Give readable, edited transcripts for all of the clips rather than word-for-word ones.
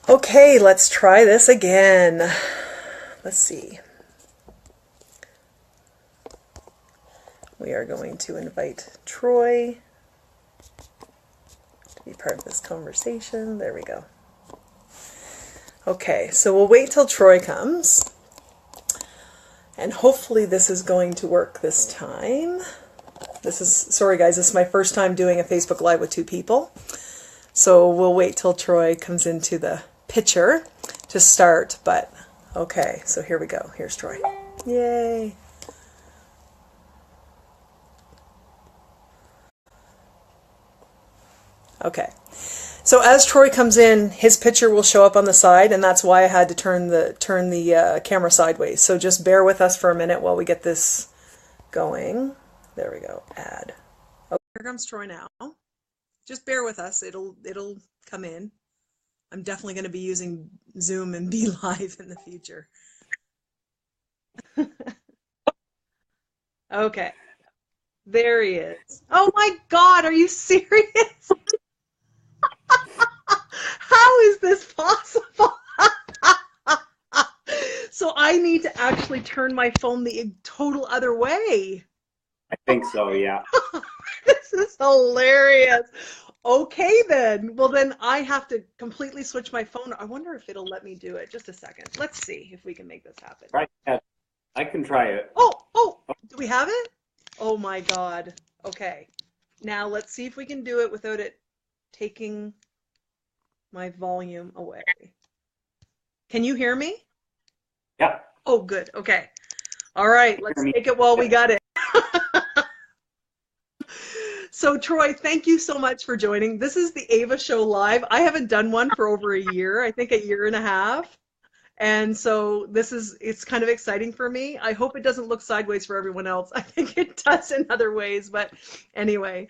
Okay, let's try this again. Let's see. We are going to invite Troy to be part of this conversation. There we go. Okay, so we'll wait till Troy comes. And hopefully this is going to work this time. Sorry guys, this is my first time doing a Facebook Live with two people. So we'll wait till Troy comes into the picture to start, but okay, so here we go. Here's Troy. Yay. Okay. So as Troy comes in, his picture will show up on the side, and that's why I had to turn the camera sideways. So just bear with us for a minute while we get this going. There we go. Add. Okay, here comes Troy now. Just bear with us. It'll come in. I'm definitely going to be using Zoom and Be Live in the future. Okay. There he is. Oh my God, are you serious? How is this possible? So I need to actually turn my phone the total other way. I think so, yeah. This is hilarious. Okay, then. Well, then I have to completely switch my phone. I wonder if it'll let me do it. Just a second. Let's see if we can make this happen. Right. Yeah, I can try it. Oh, do we have it? Oh my God. Okay. Now let's see if we can do it without it taking my volume away. Can you hear me? Yeah. Oh, good. Okay. All right. Let's take it while we got it. So Troy, thank you so much for joining. This is the Ava Show Live. I haven't done one for over a year, I think a year and a half. And so it's kind of exciting for me. I hope it doesn't look sideways for everyone else. I think it does in other ways, but anyway.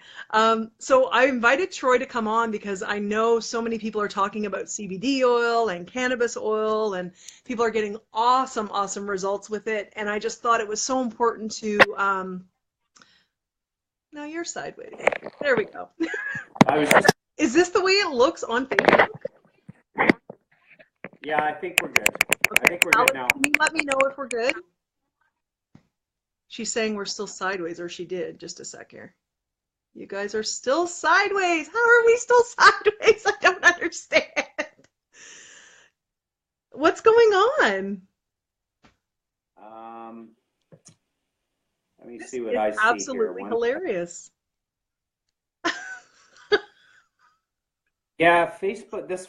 So I invited Troy to come on because I know so many people are talking about CBD oil and cannabis oil, and people are getting awesome, awesome results with it. And I just thought it was so important to, now you're sideways. There we go. Is this the way it looks on Facebook? Yeah, I think we're good. Okay. I think we're Alex, good now. can you let me know if we're good? She's saying we're still sideways, or she did. Just a sec here. You guys are still sideways. How are we still sideways? I don't understand. What's going on? Let me see what I see here. Absolutely hilarious. Yeah, this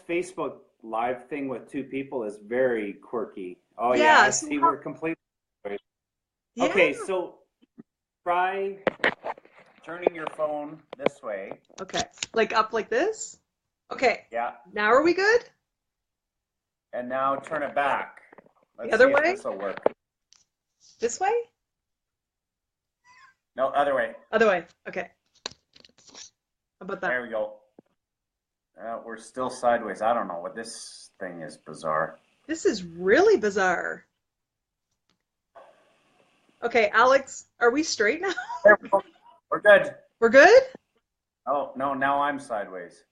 Facebook Live thing with two people is very quirky. Oh yeah, I so see we're completely. yeah. Okay, so try turning your phone this way. Okay, like up like this? Okay. Yeah. Now are we good? And now turn it back. Let's the other see way? if this will work. This way? No, other way. Other way. Okay. How about that? There we go. We're still sideways. I don't know what this thing is. Bizarre. This is really bizarre. Okay, Alex, are we straight now? There we go. We're good. We're good? Oh, no, now I'm sideways.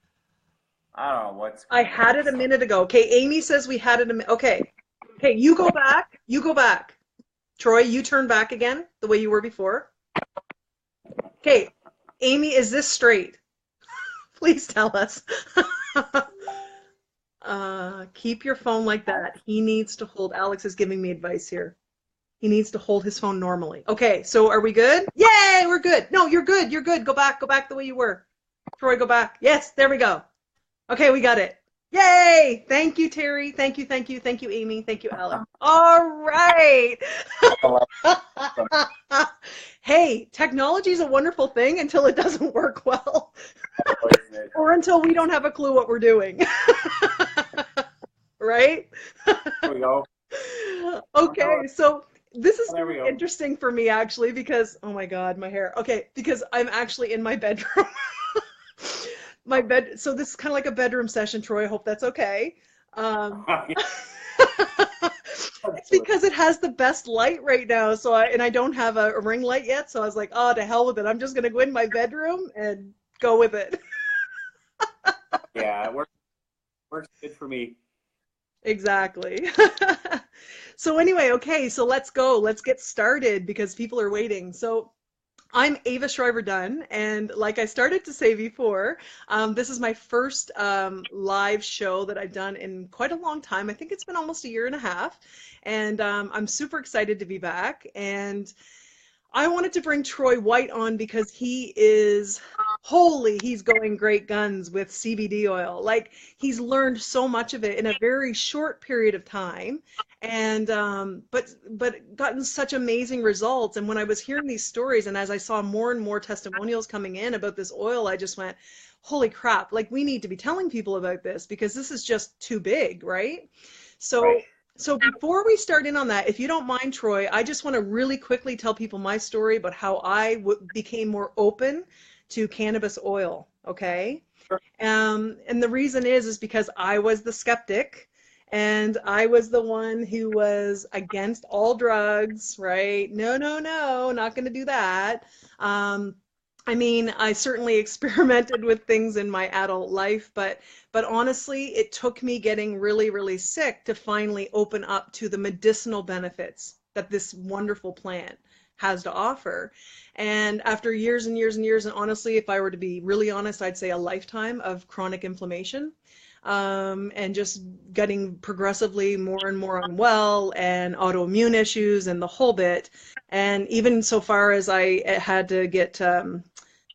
I don't know what's going I had it a minute ago. Okay, Amy says we had it a minute. Okay. Okay, you go back. You go back. Troy, you turn back again the way you were before. Okay, Amy, is this straight? Please tell us. Keep your phone like that. He needs to hold. Alex is giving me advice here. He needs to hold his phone normally. Okay, so are we good? Yay, we're good. No, you're good. You're good. Go back. Go back the way you were. Troy, go back. Yes, there we go. Okay, we got it. Yay! Thank you, Terry. Thank you, thank you, thank you, Amy. Thank you, Alex. All right. Hey, technology is a wonderful thing until it doesn't work well. Or until we don't have a clue what we're doing. Right? There we go. Okay, so this is really interesting for me actually because, oh my God, my hair. Okay, because I'm actually in my bedroom. So this is kind of like a bedroom session, Troy. I hope that's okay. It's because it has the best light right now. So I don't have a ring light yet. So I was like, oh, to hell with it. I'm just going to go in my bedroom and go with it. Yeah, it works good for me. Exactly. So anyway, okay, so let's go. Let's get started because people are waiting. So I'm Ava Shriver Dunn, and like I started to say before, this is my first live show that I've done in quite a long time. I think it's been almost a year and a half, and I'm super excited to be back. And I wanted to bring Troy White on because he is holy, he's going great guns with CBD oil. Like he's learned so much of it in a very short period of time and but gotten such amazing results. And when I was hearing these stories and as I saw more and more testimonials coming in about this oil, I just went, holy crap, like we need to be telling people about this because this is just too big, right? Right. So so before we start in on that, if you don't mind, Troy, I just want to really quickly tell people my story about how became more open to cannabis oil. Okay. And the reason is because I was the skeptic and I was the one who was against all drugs, right? No, no, no, not going to do that. Um, I mean, I certainly experimented with things in my adult life, but honestly, it took me getting really, really sick to finally open up to the medicinal benefits that this wonderful plant has to offer. And after years and years and years, and honestly, if I were to be really honest, I'd say a lifetime of chronic inflammation, and just getting progressively more and more unwell and autoimmune issues and the whole bit. And even so far as I had to get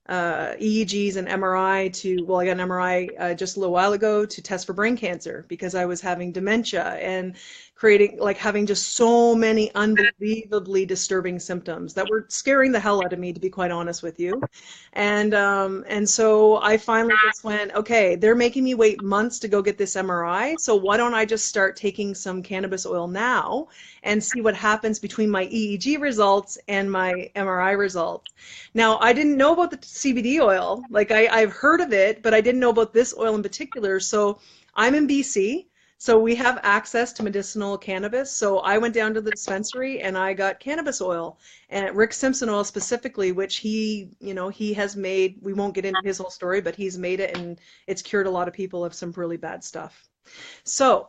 EEGs and MRI well, I got an MRI just a little while ago to test for brain cancer because I was having dementia and like having just so many unbelievably disturbing symptoms that were scaring the hell out of me, to be quite honest with you. And so I finally just went, okay, they're making me wait months to go get this MRI. So why don't I just start taking some cannabis oil now and see what happens between my EEG results and my MRI results? Now, I didn't know about the CBD oil. Like I've heard of it, but I didn't know about this oil in particular. So I'm in BC, so we have access to medicinal cannabis. So I went down to the dispensary and I got cannabis oil and Rick Simpson oil specifically, which he has made. We won't get into his whole story, but he's made it and it's cured a lot of people of some really bad stuff. So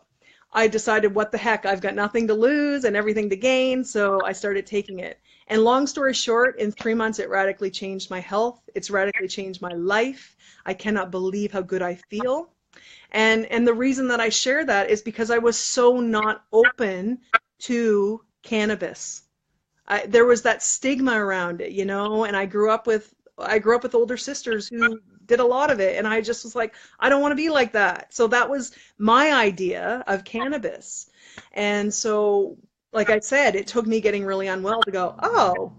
I decided, what the heck, I've got nothing to lose and everything to gain, so I started taking it. And long story short, in 3 months, it radically changed my health. It's radically changed my life. I cannot believe how good I feel. And the reason that I share that is because I was so not open to cannabis. There was that stigma around it, and I grew up with older sisters who did a lot of it, and I just was like, I don't want to be like that. So that was my idea of cannabis. And so, like I said, it took me getting really unwell to go, oh,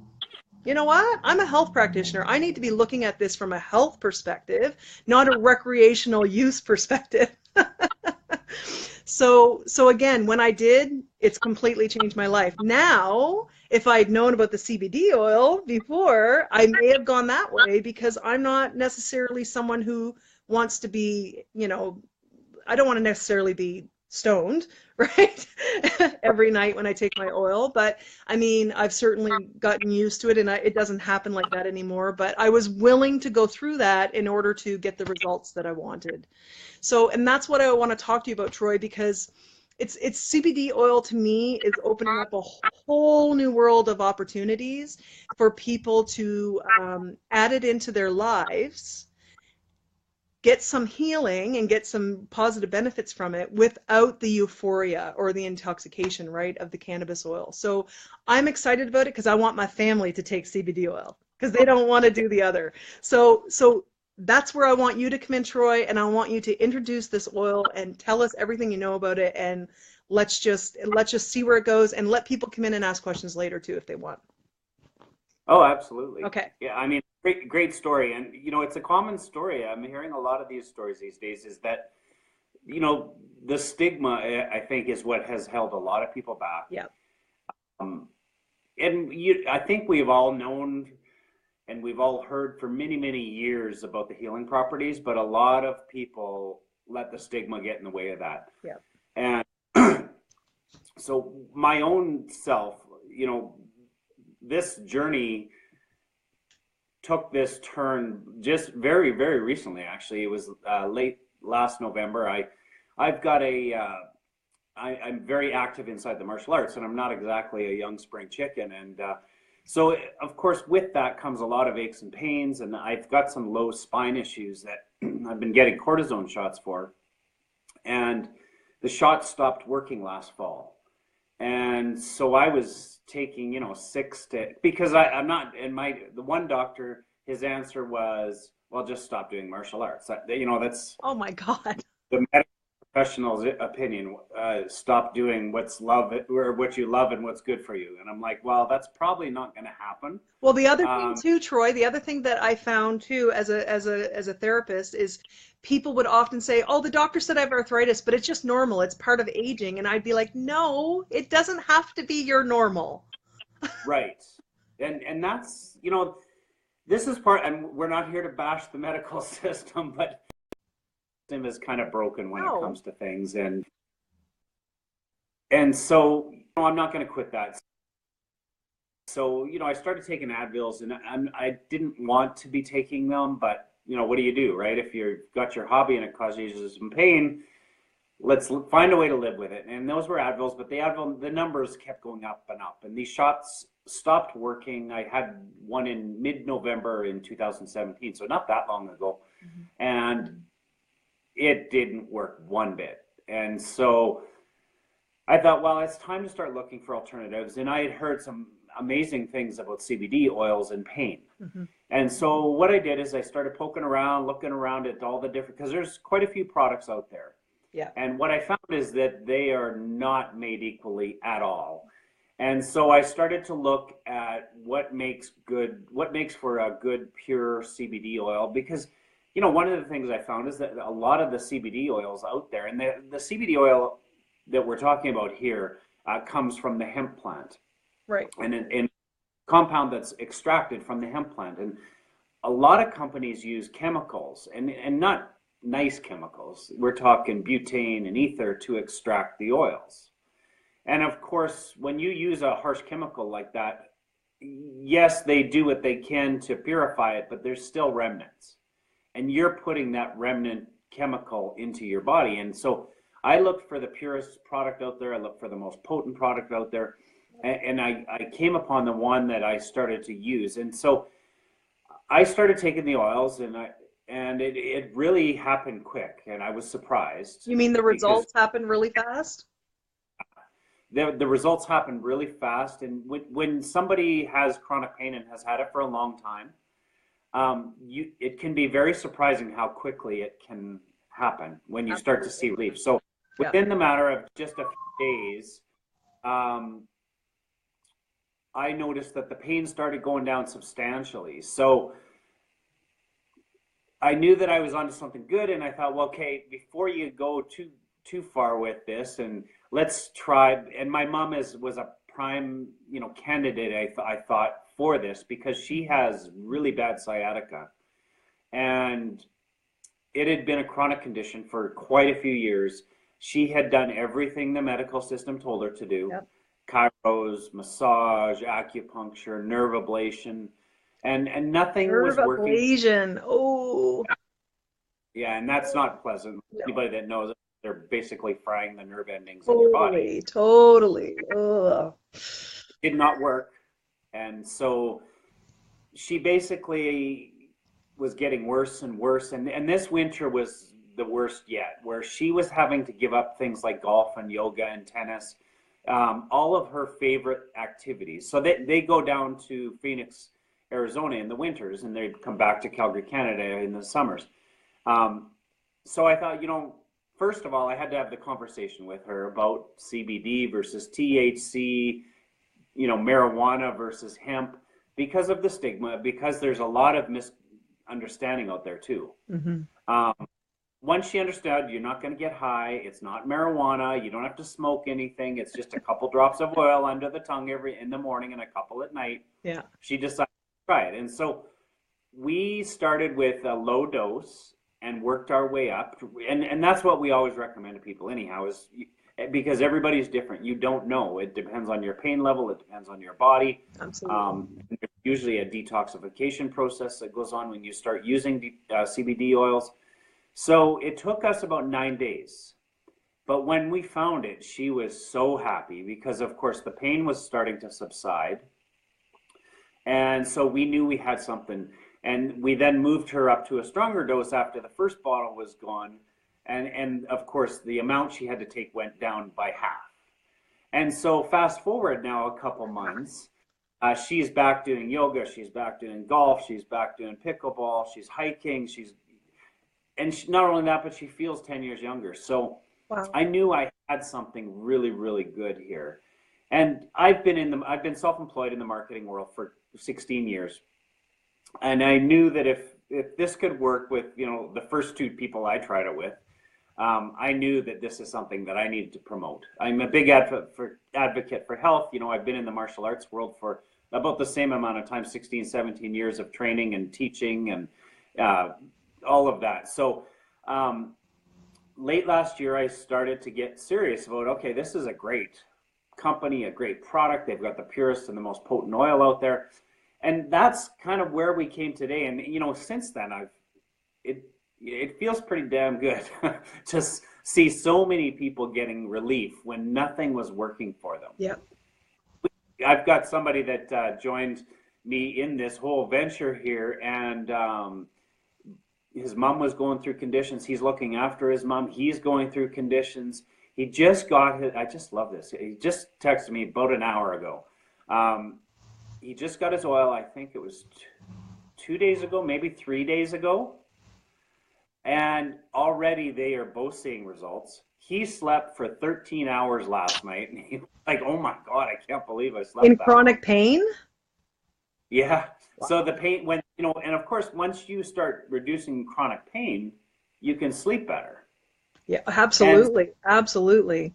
you know what? I'm a health practitioner. I need to be looking at this from a health perspective, not a recreational use perspective. So again, when I did, it's completely changed my life. Now, if I'd known about the CBD oil before, I may have gone that way because I'm not necessarily someone who wants to be, I don't want to necessarily be stoned, right? Every night when I take my oil. But I mean, I've certainly gotten used to it and it doesn't happen like that anymore. But I was willing to go through that in order to get the results that I wanted. So, and that's what I want to talk to you about, Troy, because it's CBD oil to me is opening up a whole new world of opportunities for people to add it into their lives, get some healing and get some positive benefits from it without the euphoria or the intoxication, right, of the cannabis oil. So I'm excited about it because I want my family to take CBD oil because they don't want to do the other. So that's where I want you to come in, Troy, and I want you to introduce this oil and tell us everything you know about it, and let's just see where it goes and let people come in and ask questions later too if they want. Oh, absolutely. Okay. Yeah, I mean, great story. And, it's a common story. I'm hearing a lot of these stories these days is that, the stigma, I think, is what has held a lot of people back. Yeah. Um, and I think we've all known and we've all heard for many, many years about the healing properties, but a lot of people let the stigma get in the way of that. Yeah. And so my own self, this journey took this turn just very, very recently. Actually, it was late last November. I've got a I'm very active inside the martial arts, and I'm not exactly a young spring chicken. And so, of course, with that comes a lot of aches and pains, and I've got some low spine issues that I've been getting cortisone shots for. And the shots stopped working last fall. And so I was taking, you know, because I'm not, and the one doctor, his answer was, well, just stop doing martial arts. You know, that's Oh my God. the medical professional's opinion. Stop doing what you love and what's good for you. And I'm like, well, that's probably not going to happen. Well, the other thing Um, too, Troy, the other thing that I found too as a therapist is people would often say, "Oh, the doctor said I have arthritis, but it's just normal. It's part of aging." And I'd be like, "No, it doesn't have to be your normal." right. And that's, you know, this is part, and we're not here to bash the medical system, but the system is kind of broken when it No. comes to things. And so, you know, I'm not going to quit that. So, you know, I started taking Advils, and I didn't want to be taking them, but, you know, what do you do, right? If you've got your hobby and it causes you some pain, let's find a way to live with it. And those were Advils, but the numbers kept going up and up, and these shots stopped working. I had one in mid-November in 2017, so not that long ago, and it didn't work one bit. And so I thought, well, it's time to start looking for alternatives. And I had heard some amazing things about CBD oils and pain. Mm-hmm. And so what I did is I started poking around, looking around at all the different, because there's quite a few products out there. Yeah. And what I found is that they are not made equally at all. And so I started to look at what makes for a good pure CBD oil, because, you know, one of the things I found is that a lot of the CBD oils out there, and the CBD oil that we're talking about here comes from the hemp plant. Right. And in compound that's extracted from the hemp plant. And a lot of companies use chemicals, and not nice chemicals. We're talking butane and ether to extract the oils. And of course, when you use a harsh chemical like that, yes, they do what they can to purify it, but there's still remnants. And you're putting that remnant chemical into your body. And so I looked for the purest product out there. I looked for the most potent product out there. And I came upon the one that I started to use. And so I started taking the oils, and it really happened quick. And I was surprised. You mean the results happen really fast? The results happen really fast. And when somebody has chronic pain and has had it for a long time, it can be very surprising how quickly it can happen when you start to see relief. So within the matter of just a few days, I noticed that the pain started going down substantially. So I knew that I was onto something good, and I thought, well, okay, before you go too far with this, and let's try. And my mom was a prime, you know, candidate. I thought for this, because she has really bad sciatica, and it had been a chronic condition for quite a few years. She had done everything the medical system told her to do. Yep. Chiros, massage, acupuncture, nerve ablation, and nothing was working. Nerve ablation. Oh. Yeah, and that's not pleasant. No. Anybody that knows it, they're basically frying the nerve endings in your body. Totally. Ugh. Did not work. And so she basically was getting worse and worse. And this winter was the worst yet, where she was having to give up things like golf and yoga and tennis. All of her favorite activities. So they go down to Phoenix, Arizona in the winters, and they come back to Calgary, Canada in the summers. So I thought, you know, first of all, I had to have the conversation with her about CBD versus THC, you know, marijuana versus hemp, because of the stigma, because there's a lot of misunderstanding out there too. Mm-hmm. Once she understood, you're not going to get high. It's not marijuana. You don't have to smoke anything. It's just a couple drops of oil under the tongue in the morning and a couple at night. Yeah. She decided to try it. And so we started with a low dose and worked our way up. And that's what we always recommend to people anyhow, is because everybody's different. You don't know. It depends on your pain level. It depends on your body. Absolutely. There's usually a detoxification process that goes on when you start using CBD oils. So it took us about 9 days. But when we found it, she was so happy because, of course, the pain was starting to subside. And so we knew we had something. And we then moved her up to a stronger dose after the first bottle was gone. And of course, the amount she had to take went down by half. And so fast forward now a couple months, she's back doing yoga, she's back doing golf, she's back doing pickleball, she's hiking, not only that, but she feels 10 years younger. So Wow. I knew I had something really, really good here. And I've been self-employed in the marketing world for 16 years. And I knew that if this could work with, the first two people I tried it with, I knew that this is something that I needed to promote. I'm a big advocate for health. I've been in the martial arts world for about the same amount of time, 16, 17 years of training and teaching and all of that. So late last year, I started to get serious about, okay, this is a great company, a great product. They've got the purest and the most potent oil out there. And that's kind of where we came today. And, since then, it feels pretty damn good to see so many people getting relief when nothing was working for them. Yeah. I've got somebody that joined me in this whole venture here, and his mom was going through conditions. He's looking after his mom. He's going through conditions. He just got his, I just love this. He just texted me about an hour ago. He just got his oil, I think it was 2 days ago, maybe 3 days ago. And already they are both seeing results. He slept for 13 hours last night. And he was like, oh my God, I can't believe I slept In that chronic long. pain? Yeah. Wow. So the pain, and of course, once you start reducing chronic pain, you can sleep better. Yeah, And, absolutely. Absolutely.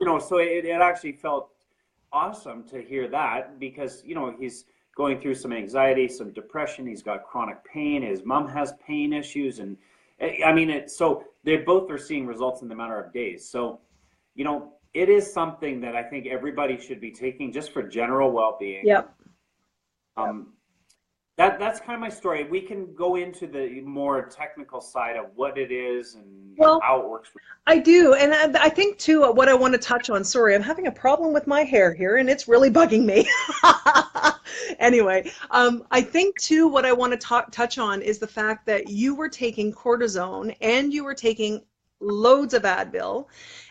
so it actually felt awesome to hear that because, he's going through some anxiety, some depression. He's got chronic pain. His mom has pain issues. And I mean, so they both are seeing results in the matter of days. So, it is something that I think everybody should be taking just for general well-being. Yep. Yep. Um, that's kind of my story. We can go into the more technical side of what it is and Well, how it works. I do. And I think, too, what I want to touch on, sorry, I'm having a problem with my hair here and it's really bugging me. Anyway, I think, too, what I want to touch on is the fact that you were taking cortisone and you were taking loads of Advil.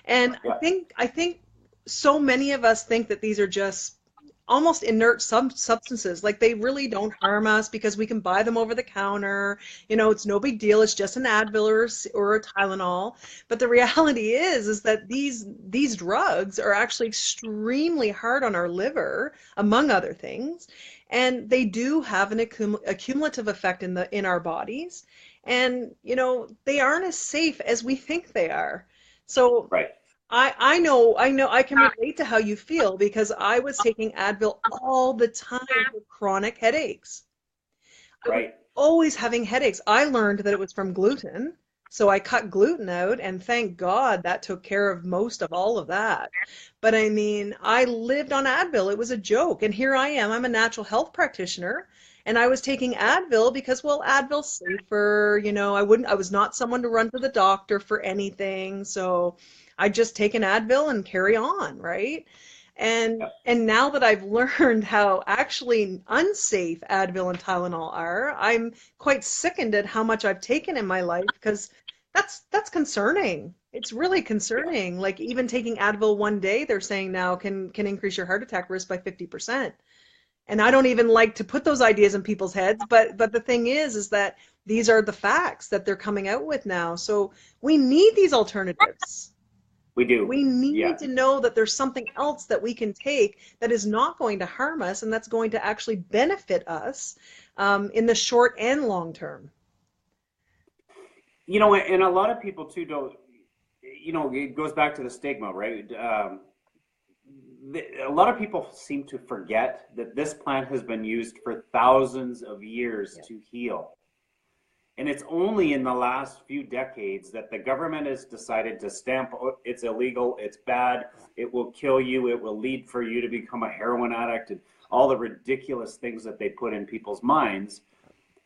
And I Yeah, think, I think so many of us think that these are just almost inert substances. Like they really don't harm us because we can buy them over the counter. It's no big deal. It's just an Advil or a Tylenol. But the reality is that these drugs are actually extremely hard on our liver, among other things, and they do have an accumulative effect in our bodies. And they aren't as safe as we think they are. So right, I know I can relate to how you feel because I was taking Advil all the time for chronic headaches. I was right. always having headaches. I learned that it was from gluten, so I cut gluten out, and thank God that took care of most of all of that. But I mean, I lived on Advil. It was a joke. And here I am. I'm a natural health practitioner, and I was taking Advil because, well, Advil's safer. I was not someone to run to the doctor for anything, so I just take an Advil and carry on, right? And Yep. and now that I've learned how actually unsafe Advil and Tylenol are, I'm quite sickened at how much I've taken in my life because that's concerning. It's really Yeah, concerning. Like even taking Advil one day, they're saying now can increase your heart attack risk by 50%. And I don't even like to put those ideas in people's heads, but the thing is that these are the facts that they're coming out with now. So we need these alternatives. we do. We need Yeah. to know that there's something else that we can take that is not going to harm us and that's going to actually benefit us in the short and long term. And a lot of people too don't, it goes back to the stigma, right? A lot of people seem to forget that this plant has been used for thousands of years Yeah. to heal. And it's only in the last few decades that the government has decided to stamp it's illegal, it's bad, it will kill you, it will lead for you to become a heroin addict, and all the ridiculous things that they put in people's minds.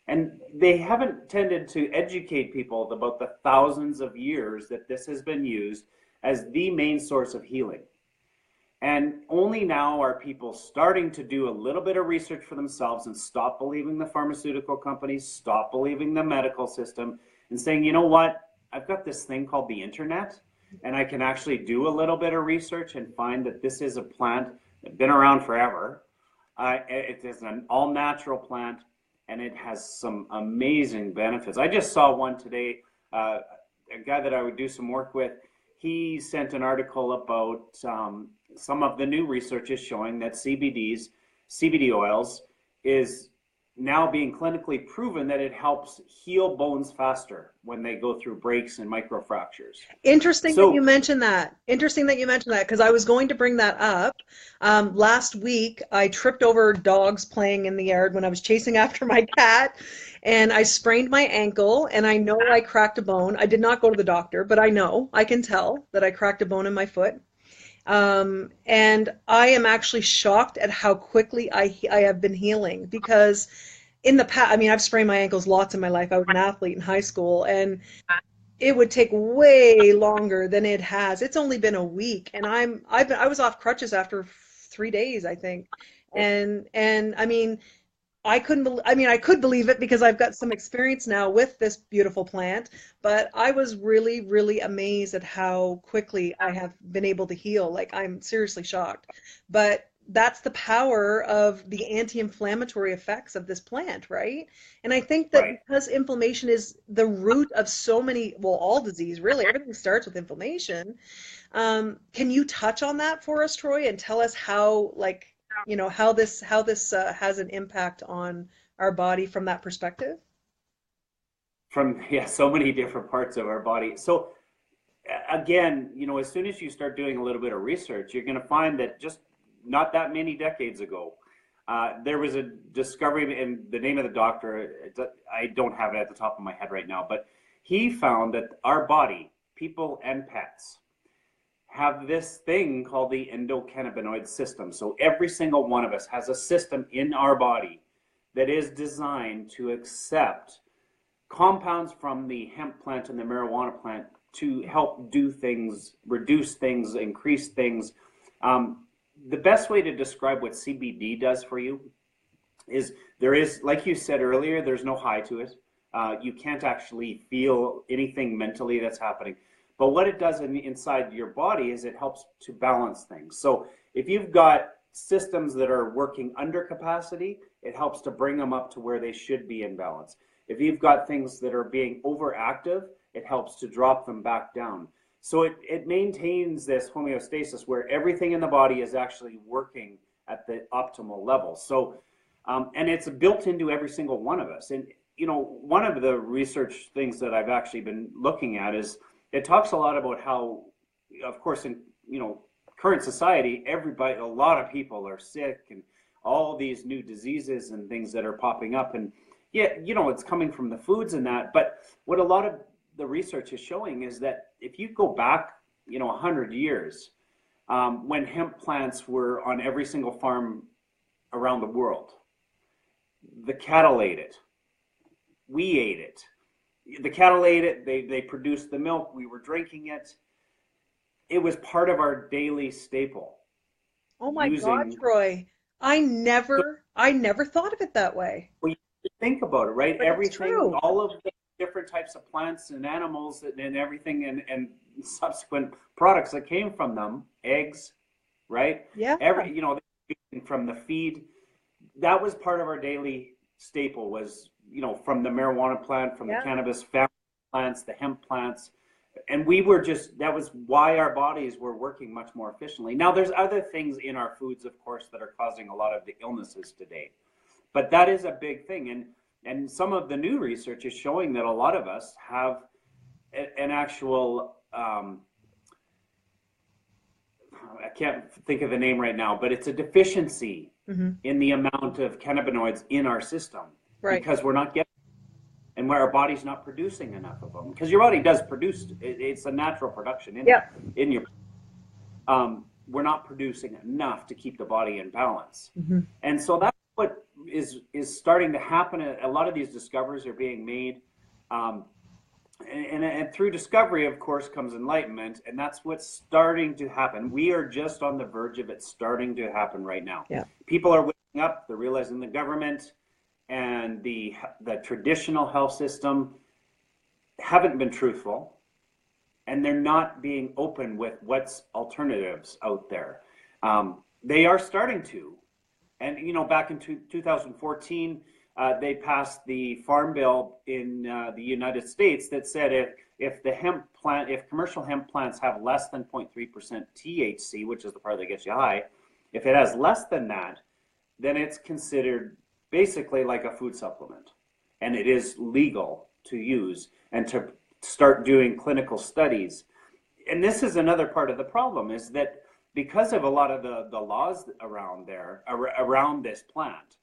And they haven't tended to educate people about the thousands of years that this has been used as the main source of healing. And only now are people starting to do a little bit of research for themselves and stop believing the pharmaceutical companies, stop believing the medical system, and saying, you know what, I've got this thing called the internet, and I can actually do a little bit of research and find that this is a plant that's been around forever. It is an all-natural plant, and it has some amazing benefits. I just saw one today, a guy that I would do some work with, he sent an article about some of the new research is showing that CBD oils, is now being clinically proven that it helps heal bones faster when they go through breaks and microfractures. Interesting that you So, mentioned that. Interesting that you mentioned that because I was going to bring that up. Last week, I tripped over dogs playing in the yard when I was chasing after my cat, and I sprained my ankle. And I know I cracked a bone. I did not go to the doctor, but I know, I can tell that I cracked a bone in my foot. And I am actually shocked at how quickly I have been healing because in the past, I mean, I've sprained my ankles lots in my life. I was an athlete in high school, and it would take way longer than it has. It's only been a week, and I was off crutches after 3 days, I think. And I mean, I mean, I could believe it because I've got some experience now with this beautiful plant, but I was really, really amazed at how quickly I have been able to heal. Like, I'm seriously shocked. But that's the power of the anti-inflammatory effects of this plant, right? And I think that right. because inflammation is the root of so many, well, all disease, really, everything starts with inflammation. Can you touch on that for us, Troy, and tell us how, like, how this has an impact on our body from that perspective? From, yeah, so many different parts of our body. So again, as soon as you start doing a little bit of research, you're going to find that just not that many decades ago, there was a discovery, and the name of the doctor, I don't have it at the top of my head right now, but he found that our body, people and pets, have this thing called the endocannabinoid system. So every single one of us has a system in our body that is designed to accept compounds from the hemp plant and the marijuana plant to help do things, reduce things, increase things. The best way to describe what CBD does for you is, there is, like you said earlier, there's no high to it. You can't actually feel anything mentally that's happening. But what it does inside your body is it helps to balance things. So if you've got systems that are working under capacity, it helps to bring them up to where they should be in balance. If you've got things that are being overactive, it helps to drop them back down. So it maintains this homeostasis where everything in the body is actually working at the optimal level. So, and it's built into every single one of us. And, one of the research things that I've actually been looking at is, it talks a lot about how, of course, in current society, everybody, a lot of people are sick, and all these new diseases and things that are popping up. And yeah, it's coming from the foods and that. But what a lot of the research is showing is that if you go back, 100 years, when hemp plants were on every single farm around the world, the cattle ate it, we ate it. The cattle ate it, they produced the milk, we were drinking it. It was part of our daily staple. Oh my God, Using, Troy. I so never I never thought of it that way. when you think about it, right? But it's Everything, true. all of the different types of plants and animals and everything, and subsequent products that came from them, eggs, right? Yeah. From the feed, that was part of our daily staple, was, from the marijuana plant, from the Yeah. cannabis family plants, the hemp plants. And we were just, that was why our bodies were working much more efficiently. Now, there's other things in our foods, of course, that are causing a lot of the illnesses today. But that is a big thing. And some of the new research is showing that a lot of us have an actual, I can't think of the name right now, but it's a deficiency Hmm. in the amount of cannabinoids in our system, Right. because we're not getting, and where our body's not producing enough of them. Because your body does produce, it's a natural production Yeah. in your, we're not producing enough to keep the body in balance. Hmm. And so that's what is starting to happen. A lot of these discoveries are being made. and through discovery, of course, comes enlightenment, and that's what's starting to happen. We are just on the verge of it starting to happen right now. Yeah. People are waking up. They're realizing the government and the traditional health system haven't been truthful, and they're not being open with what's alternatives out there. They are starting to, and back in 2014, they passed the Farm Bill in the United States that said if commercial hemp plants have less than 0.3% THC, which is the part that gets you high, if it has less than that, then it's considered basically like a food supplement, and it is legal to use and to start doing clinical studies. And this is another part of the problem, is that because of a lot of the laws around this plant,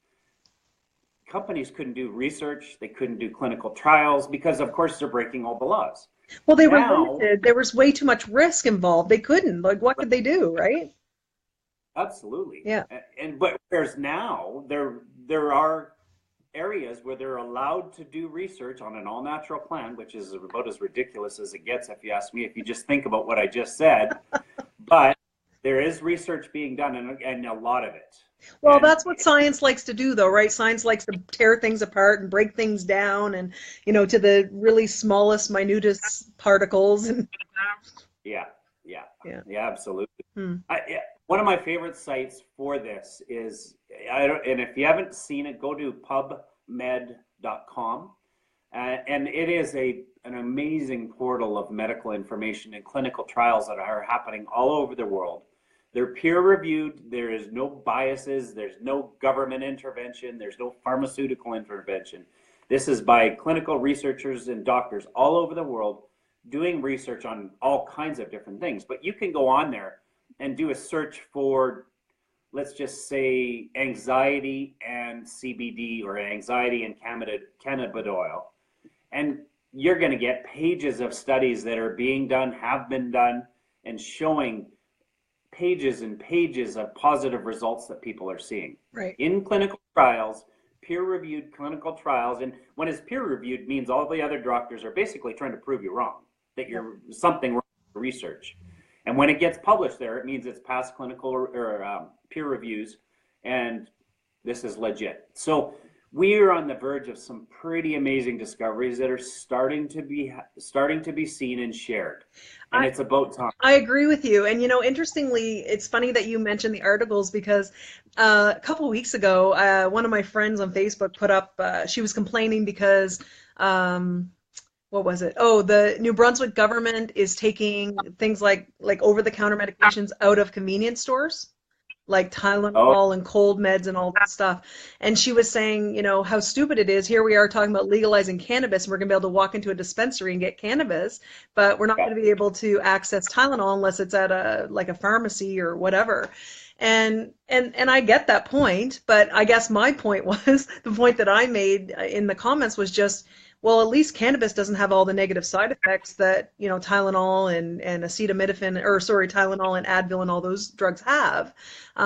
companies couldn't do research, they couldn't do clinical trials because, of course, they're breaking all the laws. Well, they were Now, limited. There was way too much risk involved. They couldn't. Like, what could they do, right? absolutely, Yeah. but whereas now there are areas where they're allowed to do research on an all-natural plant, which is about as ridiculous as it gets, if you ask me, if you just think about what I just said. But there is research being done, and a lot of it. Well, And that's what science likes to do, though, right? Science likes to tear things apart and break things down, and to the really smallest, minutest particles. And yeah, yeah, yeah. yeah, absolutely. Hmm. Yeah, one of my favorite sites for this is, and if you haven't seen it, go to pubmed.com. And it is an amazing portal of medical information and clinical trials that are happening all over the world. They're peer reviewed. There is no biases. There's no government intervention. There's no pharmaceutical intervention. This is by clinical researchers and doctors all over the world doing research on all kinds of different things. But you can go on there and do a search for, let's just say, anxiety and CBD, or anxiety and cannabidiol. And you're going to get pages of studies that are being done, have been done, and showing pages and pages of positive results that people are seeing Right. in clinical trials, peer-reviewed clinical trials. And when it's peer-reviewed, means all the other doctors are basically trying to prove you wrong, that you're something wrong with research. And when it gets published there, it means it's past clinical or peer reviews, and this is legit. So we are on the verge of some pretty amazing discoveries that are starting to be seen and shared, and I, it's about time. I agree with you. And interestingly, it's funny that you mentioned the articles because a couple weeks ago, one of my friends on Facebook put up, she was complaining because um, what was it? Oh, the New Brunswick government is taking things like over-the-counter medications out of convenience stores, like Oh, Tylenol and cold meds and all that stuff. And she was saying, how stupid it is. Here we are talking about legalizing cannabis, and we're going to be able to walk into a dispensary and get cannabis, but we're not yeah. going to be able to access Tylenol unless it's at a pharmacy or whatever. And I get that point, but I guess my point was the point that I made in the comments was just, well, at least cannabis doesn't have all the negative side effects that, Tylenol and acetaminophen, or sorry, Tylenol and Advil and all those drugs have,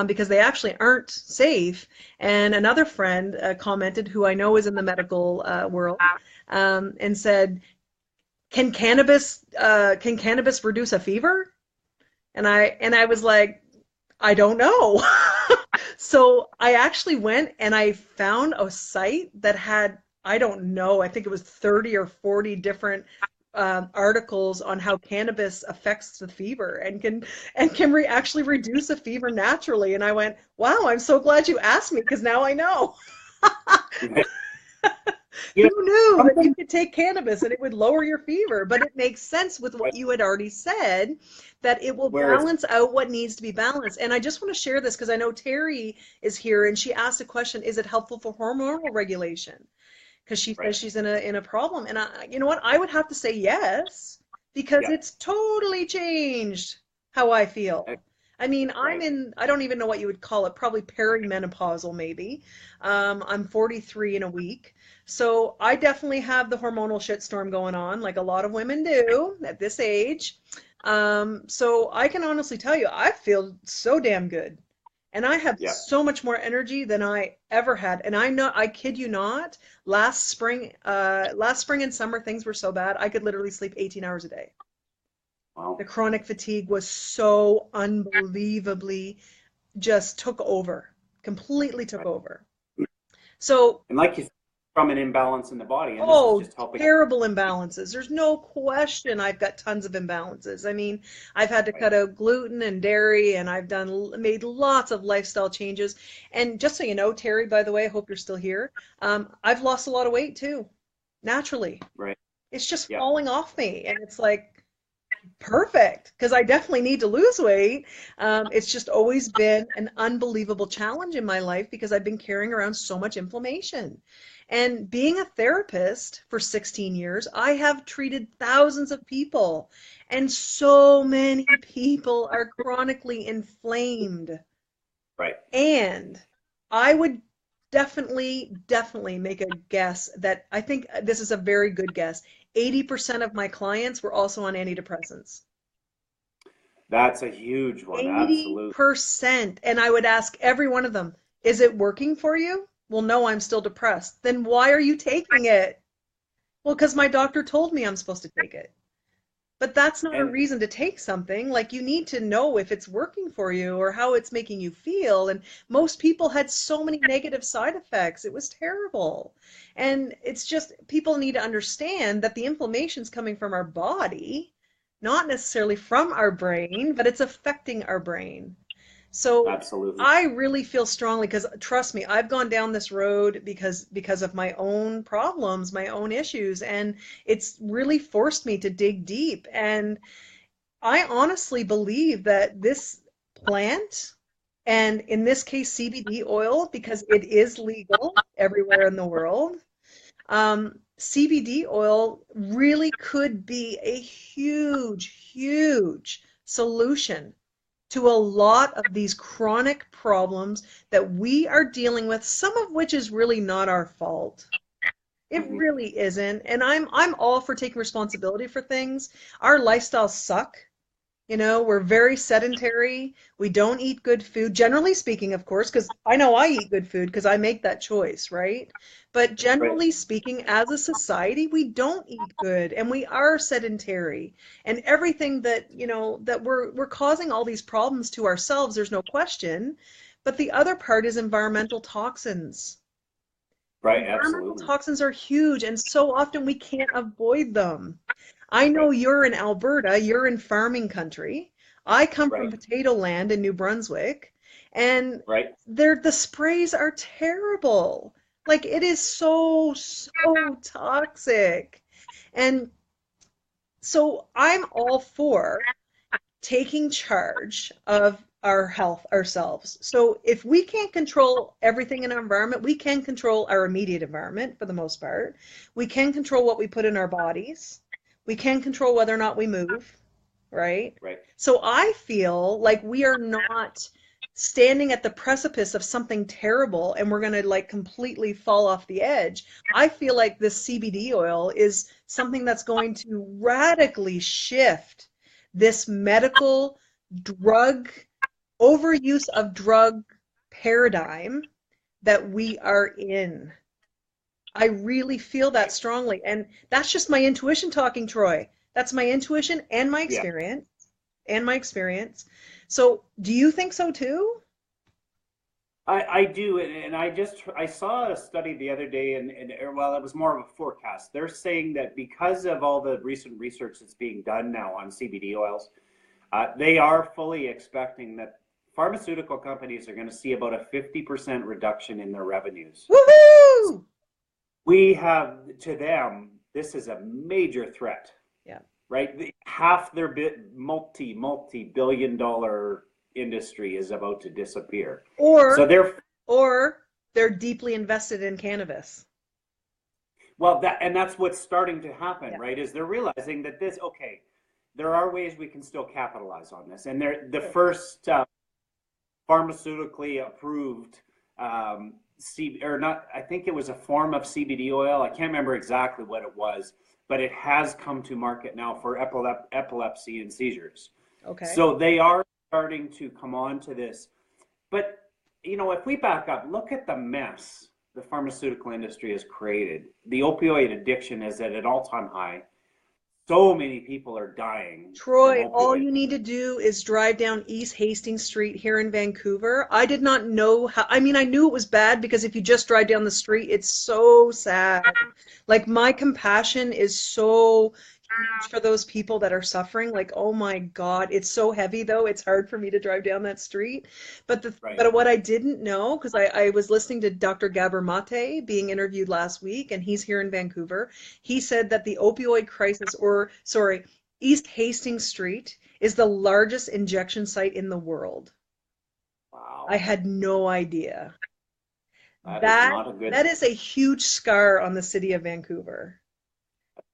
because they actually aren't safe. And another friend commented, who I know is in the medical world, and said, can cannabis reduce a fever? And I was like, I don't know. So I actually went and I found a site that had, I don't know, I think it was 30 or 40 different articles on how cannabis affects the fever and can actually reduce a fever naturally. And I went, wow, I'm so glad you asked me because now I know. You Who know, knew that you something, could take cannabis and it would lower your fever? But it makes sense with what you had already said, that it will where it's balance out what needs to be balanced. And I just want to share this because I know Terry is here and she asked a question, is it helpful for hormonal regulation? Because she says right. she's in a problem. And you know what? I would have to say yes, because Yeah, it's totally changed how I feel. I mean, right. I don't even know what you would call it, probably perimenopausal maybe. I'm 43 in a week. So I definitely have the hormonal shitstorm going on, like a lot of women do at this age. So I can honestly tell you, I feel so damn good. And I have Yeah. so much more energy than I ever had. And I know, I kid you not, last spring and summer things were so bad I could literally sleep 18 hours a day. The Wow. chronic fatigue was so unbelievably just took over, completely took Right. over. So, And like you said, from an imbalance in the body, and this is oh, just helping. terrible imbalances. There's no question I've got tons of imbalances. I mean, I've had to Right. cut out gluten and dairy, and I've made lots of lifestyle changes. And just so you know, Terry, by the way, I hope you're still here. I've lost a lot of weight too, naturally. Right. It's just Yeah. falling off me, and it's like, perfect, because I definitely need to lose weight. It's just always been an unbelievable challenge in my life because I've been carrying around so much inflammation. And being a therapist for 16 years, I have treated thousands of people, and so many people are chronically inflamed. Right. And I would definitely make a guess that I think this is a very good guess. 80% of my clients were also on antidepressants. That's a huge one. Absolutely. 80%. And I would ask every one of them, is it working for you? Well, no, I'm still depressed. Then why are you taking it? Well, because my doctor told me I'm supposed to take it. But that's not a And reason to take something. Like, you need to know if it's working for you or how it's making you feel. And most people had so many negative side effects. It was terrible. And it's just people need to understand that the inflammation's coming from our body, not necessarily from our brain, but it's affecting our brain. So absolutely. I really feel strongly because trust me, I've gone down this road because of my own problems, my own issues, and it's really forced me to dig deep. And I honestly believe that this plant, and in this case CBD oil, because it is legal everywhere in the world, CBD oil really could be a huge solution to a lot of these chronic problems that we are dealing with, some of which is really not our fault. It Hmm. really isn't. And I'm all for taking responsibility for things. Our lifestyles suck. You know, we're very sedentary. We don't eat good food, generally speaking, of course, because I know I eat good food because I make that choice, right? But Right. generally speaking, as a society, we don't eat good and we are sedentary. And everything that, that we're causing all these problems to ourselves, there's no question. But the other part is environmental toxins. Right. Environmental Absolutely. toxins are huge, and so often we can't avoid them. I know Right. you're in Alberta, you're in farming country. I come from Right. potato land in New Brunswick, and Right. the sprays are terrible. Like, it is so toxic. And so I'm all for taking charge of our health ourselves. So if we can't control everything in our environment, we can control our immediate environment for the most part. We can control what we put in our bodies. We can control whether or not we move, right? Right. So I feel like we are not standing at the precipice of something terrible and we're going to like completely fall off the edge. I feel like this CBD oil is something that's going to radically shift this medical drug overuse of drug paradigm that we are in. I really feel that strongly. And that's just my intuition talking, Troy. That's my intuition and my Yeah. experience. And my experience. So, do you think so too? I do, and I saw a study the other day, and well, it was more of a forecast. They're saying that because of all the recent research that's being done now on CBD oils, they are fully expecting that pharmaceutical companies are going to see about a 50% reduction in their revenues. Woohoo! We have, to them, this is a major threat, Yeah. right? Half their multi billion-dollar industry is about to disappear. So Or they're or they're deeply invested in cannabis. well, that's what's starting to happen, Yeah. right? Is they're realizing that this, okay, there are ways we can still capitalize on this, and they're the Sure. first pharmaceutically approved or not. I think it was a form of CBD oil. I can't remember exactly what it was, but it has come to market now for epilepsy and seizures. Okay. So they are starting to come on to this, but you know, if we back up, look at the mess the pharmaceutical industry has created. The opioid addiction is at an all-time high. So many people are dying from Troy, all opioids. you need to do is drive down East Hastings Street here in Vancouver. I did not know how, I mean, I knew it was bad because if you just drive down the street, it's so sad. Like, my compassion is so huge for those people that are suffering. Like, oh my God, it's so heavy though. It's hard for me to drive down that street. Right. But what I didn't know, because I was listening to Dr. Gabor Mate being interviewed last week, and he's here in Vancouver. He said that the opioid crisis, or sorry, East Hastings Street is the largest injection site in the world. I Wow. had no idea. That is That not a good, that is a huge scar on the city of Vancouver.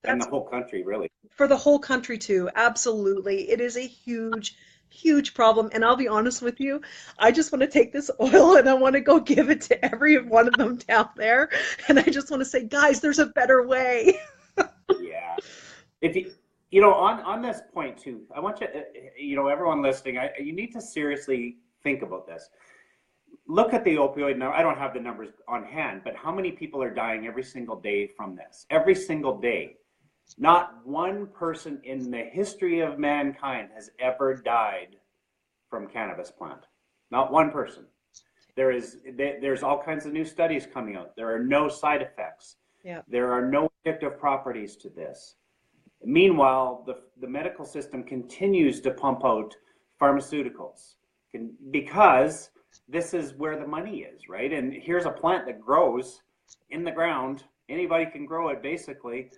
and the That's whole country, really. for the whole country too. Absolutely. It is a huge, huge problem. And I'll be honest with you, I just want to take this oil and I want to go give it to every one of them down there. And I just want to say, guys, there's a better way. Yeah. If you, you know, on this point too, I want you, you know, everyone listening, you need to seriously think about this. Look at the opioid now. I don't have the numbers on hand, but how many people are dying every single day from this? Every single day. Not one person in the history of mankind has ever died from cannabis plant. Not one person. There's all kinds of new studies coming out. There are no side effects. Yeah. There are no addictive properties to this. Meanwhile, the medical system continues to pump out pharmaceuticals because this is where the money is, right? And here's a plant that grows in the ground. Anybody can grow it, basically.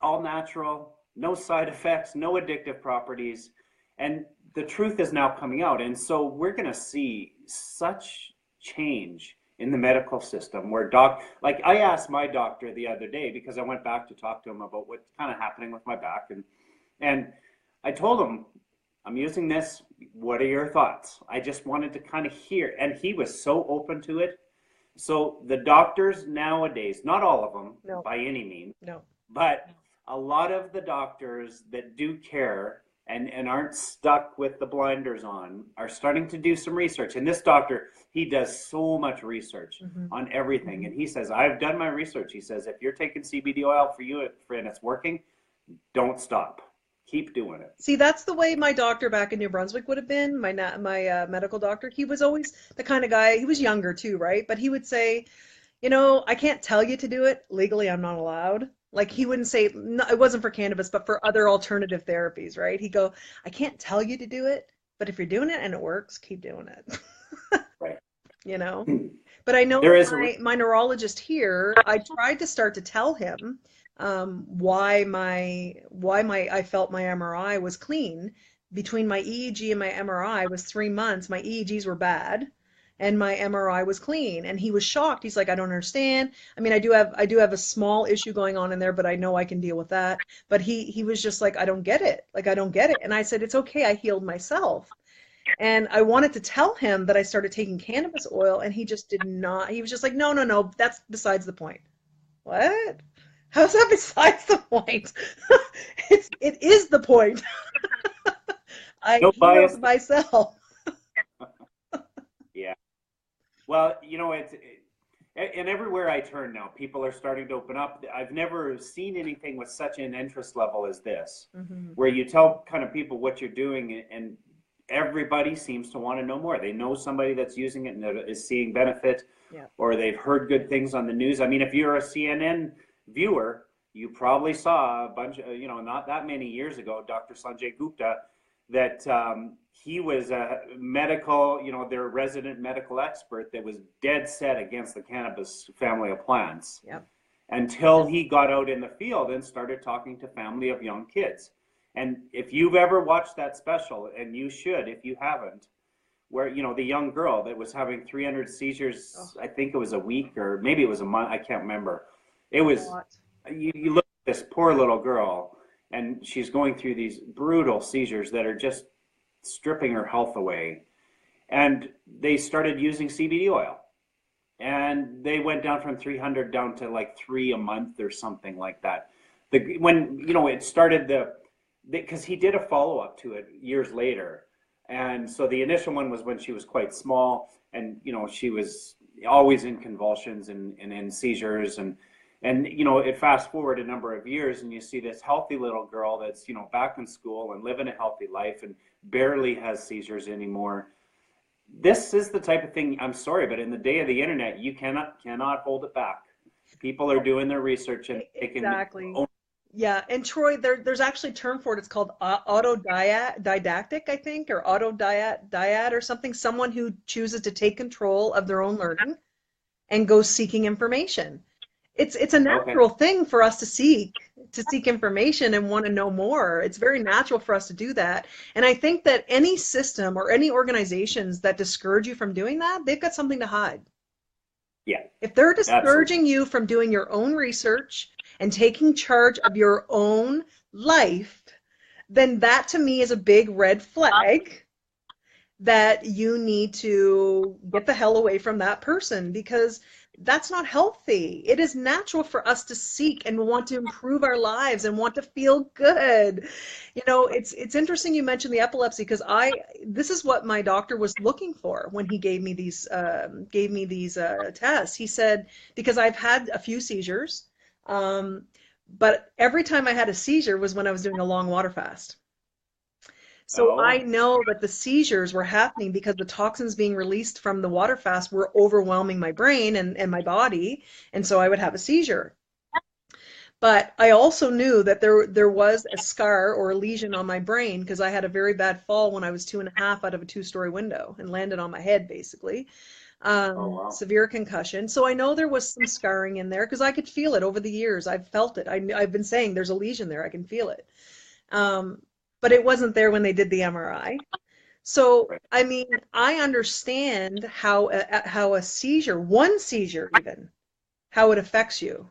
All natural, no side effects, no addictive properties. And the truth is now coming out. And so we're going to see such change in the medical system where like I asked my doctor the other day because I went back to talk to him about what's kind of happening with my back. And I told him, I'm using this. What are your thoughts? I just wanted to kind of hear. And he was so open to it. So the doctors nowadays, not all of them No, by any means, no. but a lot of the doctors that do care and aren't stuck with the blinders on are starting to do some research. And this doctor, he does so much research Hmm. on everything. And he says, I've done my research. He says, if you're taking CBD oil for you and it's working, don't stop. Keep doing it. See, that's the way my doctor back in New Brunswick would have been, my medical doctor. He was always the kind of guy, he was younger too, right? But he would say, I can't tell you to do it. Legally, I'm not allowed. Like he wouldn't say, no, it wasn't for cannabis, but for other alternative therapies, right? He'd go, I can't tell you to do it, but if you're doing it and it works, keep doing it. Right. you know? But I know There is a my neurologist here, I tried to start to tell him why my I felt my MRI was clean. Between my EEG and my MRI was 3 months. My EEGs were bad and my MRI was clean. And he was shocked. He's like, I don't understand. I mean, I do have a small issue going on in there, but I know I can deal with that. But he was just like, I don't get it. Like I don't get it. And I said, it's okay, I healed myself. And I wanted to tell him that I started taking cannabis oil, and he just did not. He was just like, no, no, no, that's besides the point. What? How's that besides the point? It is the point. I no bias. healed myself. Yeah. Well, you know, and everywhere I turn now, people are starting to open up. I've never seen anything with such an interest level as this, Hmm. where you tell kind of people what you're doing, and everybody seems to want to know more. They know somebody that's using it and that is seeing benefit, Yeah. or they've heard good things on the news. I mean, if you're a CNN viewer, you probably saw a bunch of, not that many years ago, Dr. Sanjay Gupta, that he was a medical, their resident medical expert that was dead set against the cannabis family of plants Yep. until he got out in the field and started talking to family of young kids. And if you've ever watched that special, and you should if you haven't, where the young girl that was having 300 Oh, seizures, I think it was a week or maybe it was a month, I can't remember. It a was, lot. you look at this poor little girl, and she's going through these brutal seizures that are just stripping her health away. And they started using CBD oil, and they went down from 300 down to like 3 a month or something like that. When it started, because he did a follow-up to it years later, And so the initial one was when she was quite small, and she was always in convulsions and in seizures, and it fast forward a number of years, and you see this healthy little girl that's back in school and living a healthy life and barely has seizures anymore. This is the type of thing, I'm sorry, but in the day of the internet, you cannot hold it back. People are doing their research and they can Exactly. own. Yeah, and Troy, there's actually a term for it. It's called autodidactic, I think, or autodiad or something. Someone who chooses to take control of their own learning and goes seeking information. It's a Okay. natural thing for us to seek information and want to know more. It's very natural for us to do that. And I think that any system or any organizations that discourage you from doing that, they've got something to hide. Yeah, If they're absolutely. discouraging you from doing your own research and taking charge of your own life, then that to me is a big red flag that you need to get the hell away from that person because that's not healthy. It is natural for us to seek and want to improve our lives and want to feel good. It's interesting you mentioned the epilepsy because I this is what my doctor was looking for when he gave me these tests. He said because I've had a few seizures, um, but every time I had a seizure was when I was doing a long water fast. So I Oh, know that the seizures were happening because the toxins being released from the water fast were overwhelming my brain and my body, and so I would have a seizure. But I also knew that there was a scar or a lesion on my brain because I had a very bad fall when I was 2.5 out of a two-story window and landed on my head basically. oh wow. Severe concussion. So I know there was some scarring in there because I could feel it over the years. I've felt it. I've been saying there's a lesion there. I can feel it. Um, but it wasn't there when they did the MRI. So, Right. I mean, I understand how a seizure, one seizure even, how it affects you.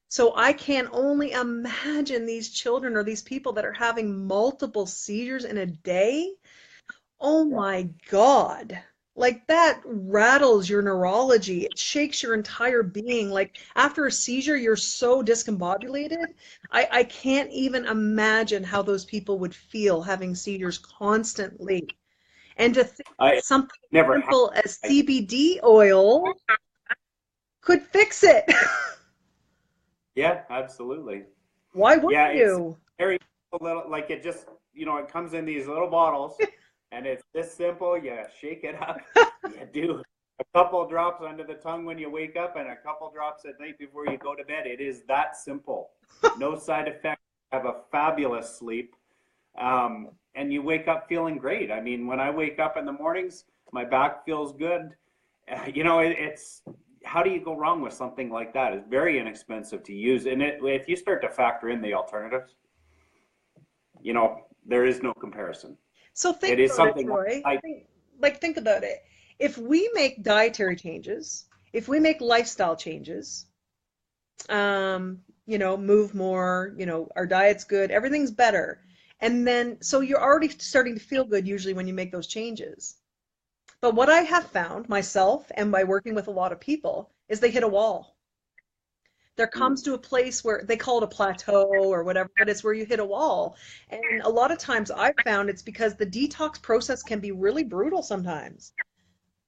So I can only imagine these children or these people that are having multiple seizures in a day. Oh Yeah. my God. Like that rattles your neurology. It shakes your entire being. Like after a seizure, you're so discombobulated. I can't even imagine how those people would feel having seizures constantly. And to think that I something as never simple as had. CBD oil could fix it. Yeah, absolutely. Why Yeah, wouldn't it's you? very little, like it just, it comes in these little bottles and it's this simple. You shake it up, you do a couple drops under the tongue when you wake up and a couple drops at night before you go to bed. It is that simple. No side effects. Have a fabulous sleep. And you wake up feeling great. I mean, when I wake up in the mornings, my back feels good. It's how do you go wrong with something like that? It's very inexpensive to use, and if you start to factor in the alternatives, there is no comparison. So think It is about it, something Troy. like, Think about it. If we make dietary changes, if we make lifestyle changes, move more, our diet's good, everything's better. And then, so you're already starting to feel good usually when you make those changes. But what I have found myself and by working with a lot of people is they hit a wall. There mm, comes to a place where they call it a plateau or whatever, but it's where you hit a wall. And a lot of times I've found it's because the detox process can be really brutal sometimes.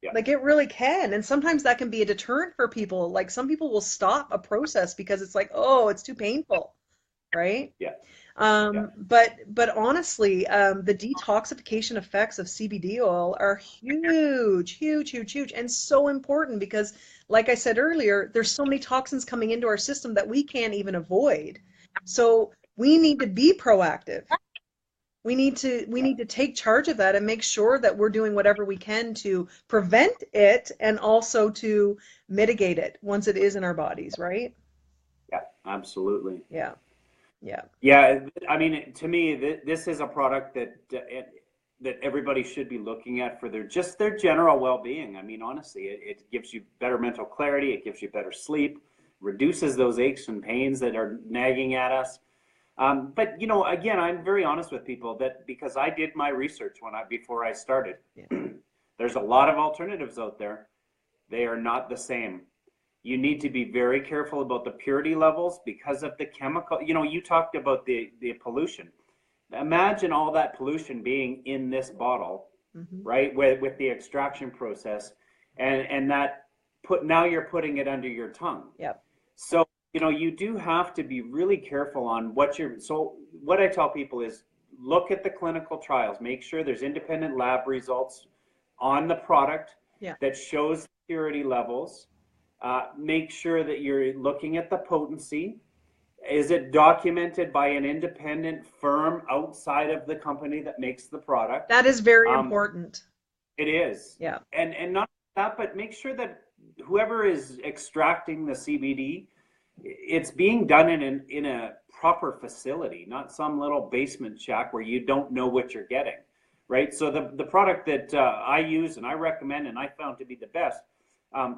yeah, Like it really can. And sometimes that can be a deterrent for people. Like some people will stop a process because it's like, oh, it's too painful, right? yeah, yeah. But honestly, the detoxification effects of CBD oil are huge, huge, huge, huge, and so important because, like I said earlier, there's so many toxins coming into our system that we can't even avoid. So we need to be proactive. We Yeah. need to take charge of that and make sure that we're doing whatever we can to prevent it and also to mitigate it once it is in our bodies, right? Yeah, absolutely. Yeah, yeah. Yeah, I mean, to me, this is a product that everybody should be looking at for their general well-being. I mean, honestly, it gives you better mental clarity, it gives you better sleep, reduces those aches and pains that are nagging at us. But again, I'm very honest with people that because I did my research before I started, Yeah. there's a lot of alternatives out there. They are not the same. You need to be very careful about the purity levels because of the chemical. You talked about the pollution. Imagine all that pollution being in this bottle, Hmm. right? With the extraction process, and that now you're putting it under your tongue. Yep. So, you do have to be really careful on so what I tell people is look at the clinical trials, make sure there's independent lab results on the product Yeah. that shows purity levels. Make sure that you're looking at the potency. Is it documented by an independent firm outside of the company that makes the product? That is very Um, important. it is. Yeah. And not that, but make sure that whoever is extracting the CBD, it's being done in a proper facility, not some little basement shack where you don't know what you're getting, right? So the product that I use and I recommend and I found to be the best,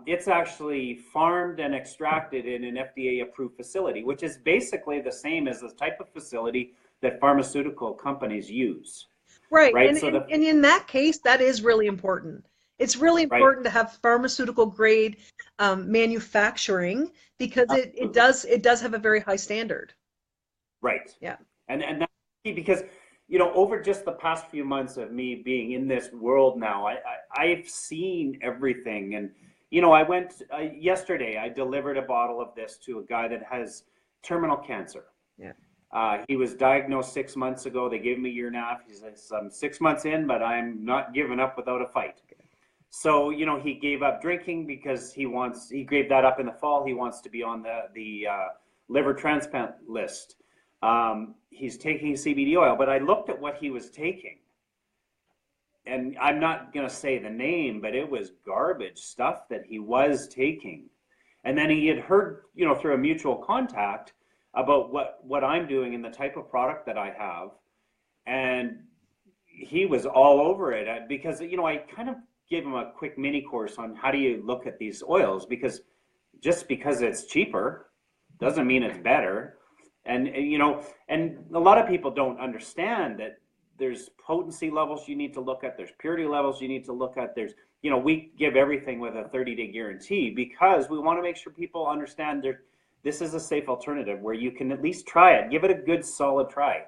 it's actually farmed and extracted in an FDA approved facility, which is basically the same as the type of facility that pharmaceutical companies use, Right. right? And, So and, and in that case, that is really important. It's really right, important to have pharmaceutical grade manufacturing because absolutely. it does have a very high standard. Right. Yeah. And that's key because, over just the past few months of me being in this world now, I've seen everything. And, I went yesterday, I delivered a bottle of this to a guy that has terminal cancer. Yeah. He was diagnosed 6 months ago. They gave him a year and a half. He says, I'm 6 months in, but I'm not giving up without a fight. So, he gave up drinking because he gave that up in the fall. He wants to be on the liver transplant list. He's taking CBD oil, but I looked at what he was taking, and I'm not going to say the name, but it was garbage stuff that he was taking. And then he had heard, through a mutual contact about what I'm doing and the type of product that I have, and he was all over it because I kind of gave him a quick mini course on how do you look at these oils, because just because it's cheaper doesn't mean it's better. And a lot of people don't understand that there's potency levels you need to look at, there's purity levels you need to look at, we give everything with a 30-day guarantee because we want to make sure people understand this is a safe alternative where you can at least try it, give it a good solid try.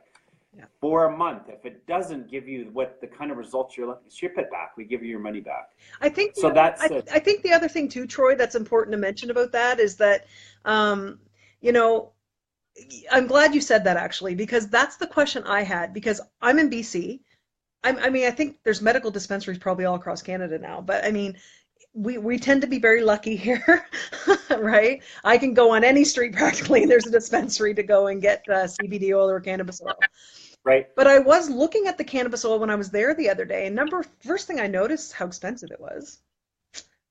Yeah. For a month. If it doesn't give you what the kind of results you're looking, ship it back. We give you your money back. I think So that's I think the other thing too, Troy, that's important to mention about that is that, um, you know, I'm glad you said that actually, because that's the question I had because I'm in BC. I mean, I think there's medical dispensaries probably all across Canada now, but I mean, we tend to be very lucky here, right? I can go on any street practically, and there's a dispensary to go and get CBD oil or cannabis oil. right. But I was looking at the cannabis oil when I was there the other day, and first thing I noticed is how expensive it was.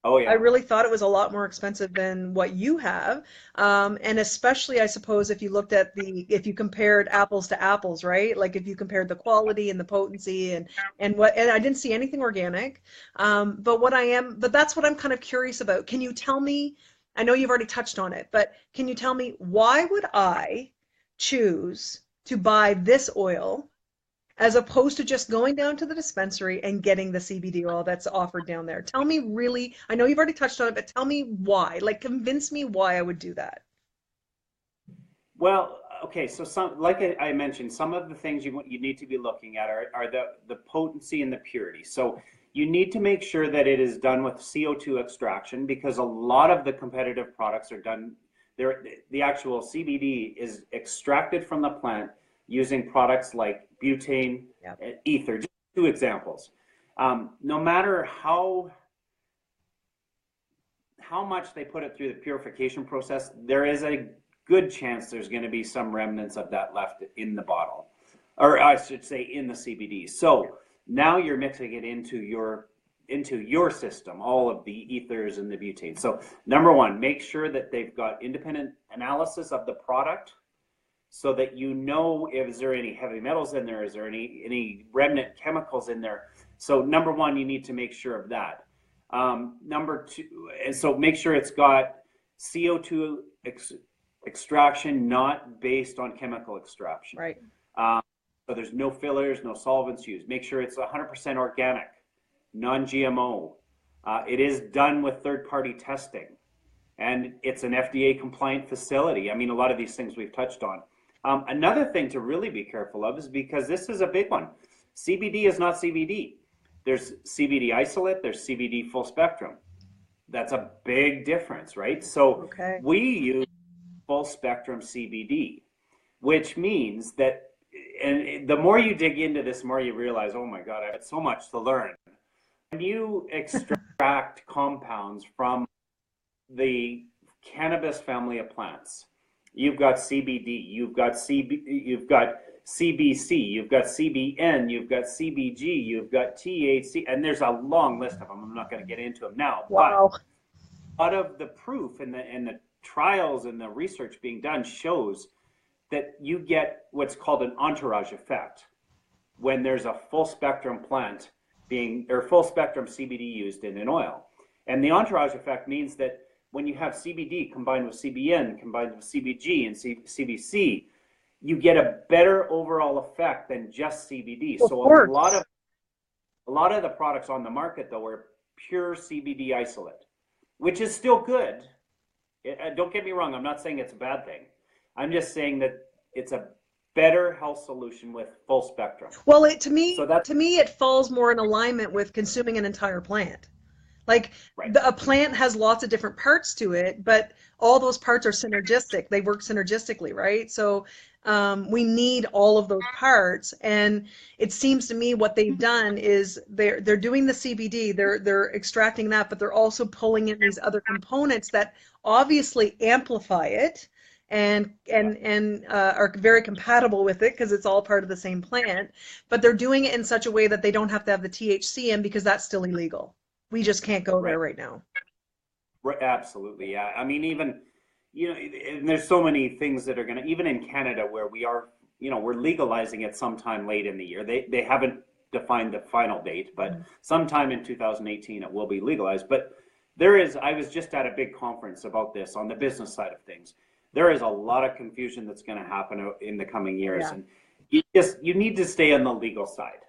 Oh I yeah. really thought it was a lot more expensive than what you have. And especially, I suppose, if you looked at if you compared apples to apples, right? Like if you compared the quality and the potency and I didn't see anything organic. But that's what I'm kind of curious about. Can you tell me, I know you've already touched on it, but can you tell me why would I choose to buy this oil as opposed to just going down to the dispensary and getting the CBD oil that's offered down there? Tell me really, I know you've already touched on it, but tell me why. Like, convince me why I would do that. Well, okay. So like I mentioned, some of the things you need to be looking at are the potency and the purity. So you need to make sure that it is done with CO2 extraction because a lot of the competitive products are done. The actual CBD is extracted from the plant using products like butane, Yeah. ether. Just two examples. No matter how much they put it through the purification process, there is a good chance there's going to be some remnants of that left in the bottle, or I should say in the CBD. So now you're mixing it into your system, all of the ethers and the butane. So number one, make sure that they've got independent analysis of the product so that you know if is there any heavy metals in there, is there any remnant chemicals in there. So number one, you need to make sure of that. Number two, and so make sure it's got CO2 extraction, not based on chemical extraction. Right. Um, so there's no fillers, no solvents used. Make sure it's 100% organic, non-GMO. It is done with third-party testing, and it's an FDA compliant facility. I mean, a lot of these things we've touched on. Another thing to really be careful of is because this is a big one. CBD is not CBD. There's CBD isolate, there's CBD full spectrum. That's a big difference, right? So Okay. we use full spectrum CBD, which means that, and the more you dig into this, the more you realize, oh my God, I have so much to learn. When you extract compounds from the cannabis family of plants, you've got CBD, you've got CBC, you've got CBN, you've got CBG, you've got THC, and there's a long list of them. I'm not going to get into them now, but Wow. a lot of the proof and the trials and the research being done shows that you get what's called an entourage effect when there's a full spectrum plant being, or full spectrum CBD used in an oil. And the entourage effect means that when you have CBD combined with CBN, combined with CBG and CBC, you get a better overall effect than just CBD. Of So course. a lot of the products on the market though are pure CBD isolate, which is still good. Don't get me wrong, I'm not saying it's a bad thing. I'm just saying that it's a better health solution with full spectrum. Well, So that's to me, it falls more in alignment with consuming an entire plant. Like right. a plant has lots of different parts to it, but all those parts are synergistic. They work synergistically, right? So we need all of those parts. And it seems to me what they've done is they're doing the CBD, they're extracting that, but they're also pulling in these other components that obviously amplify it Yeah, and are very compatible with it because it's all part of the same plant. But they're doing it in such a way that they don't have to have the THC in because that's still illegal. We just can't go there right. right now. Right. Absolutely. Yeah. I mean, even, and there's so many things that are going to, even in Canada where we are, we're legalizing it sometime late in the year. They haven't defined the final date, but Mhm. sometime in 2018 it will be legalized. But I was just at a big conference about this on the business side of things. There is a lot of confusion that's going to happen in the coming years. Yeah. And you need to stay on the legal side.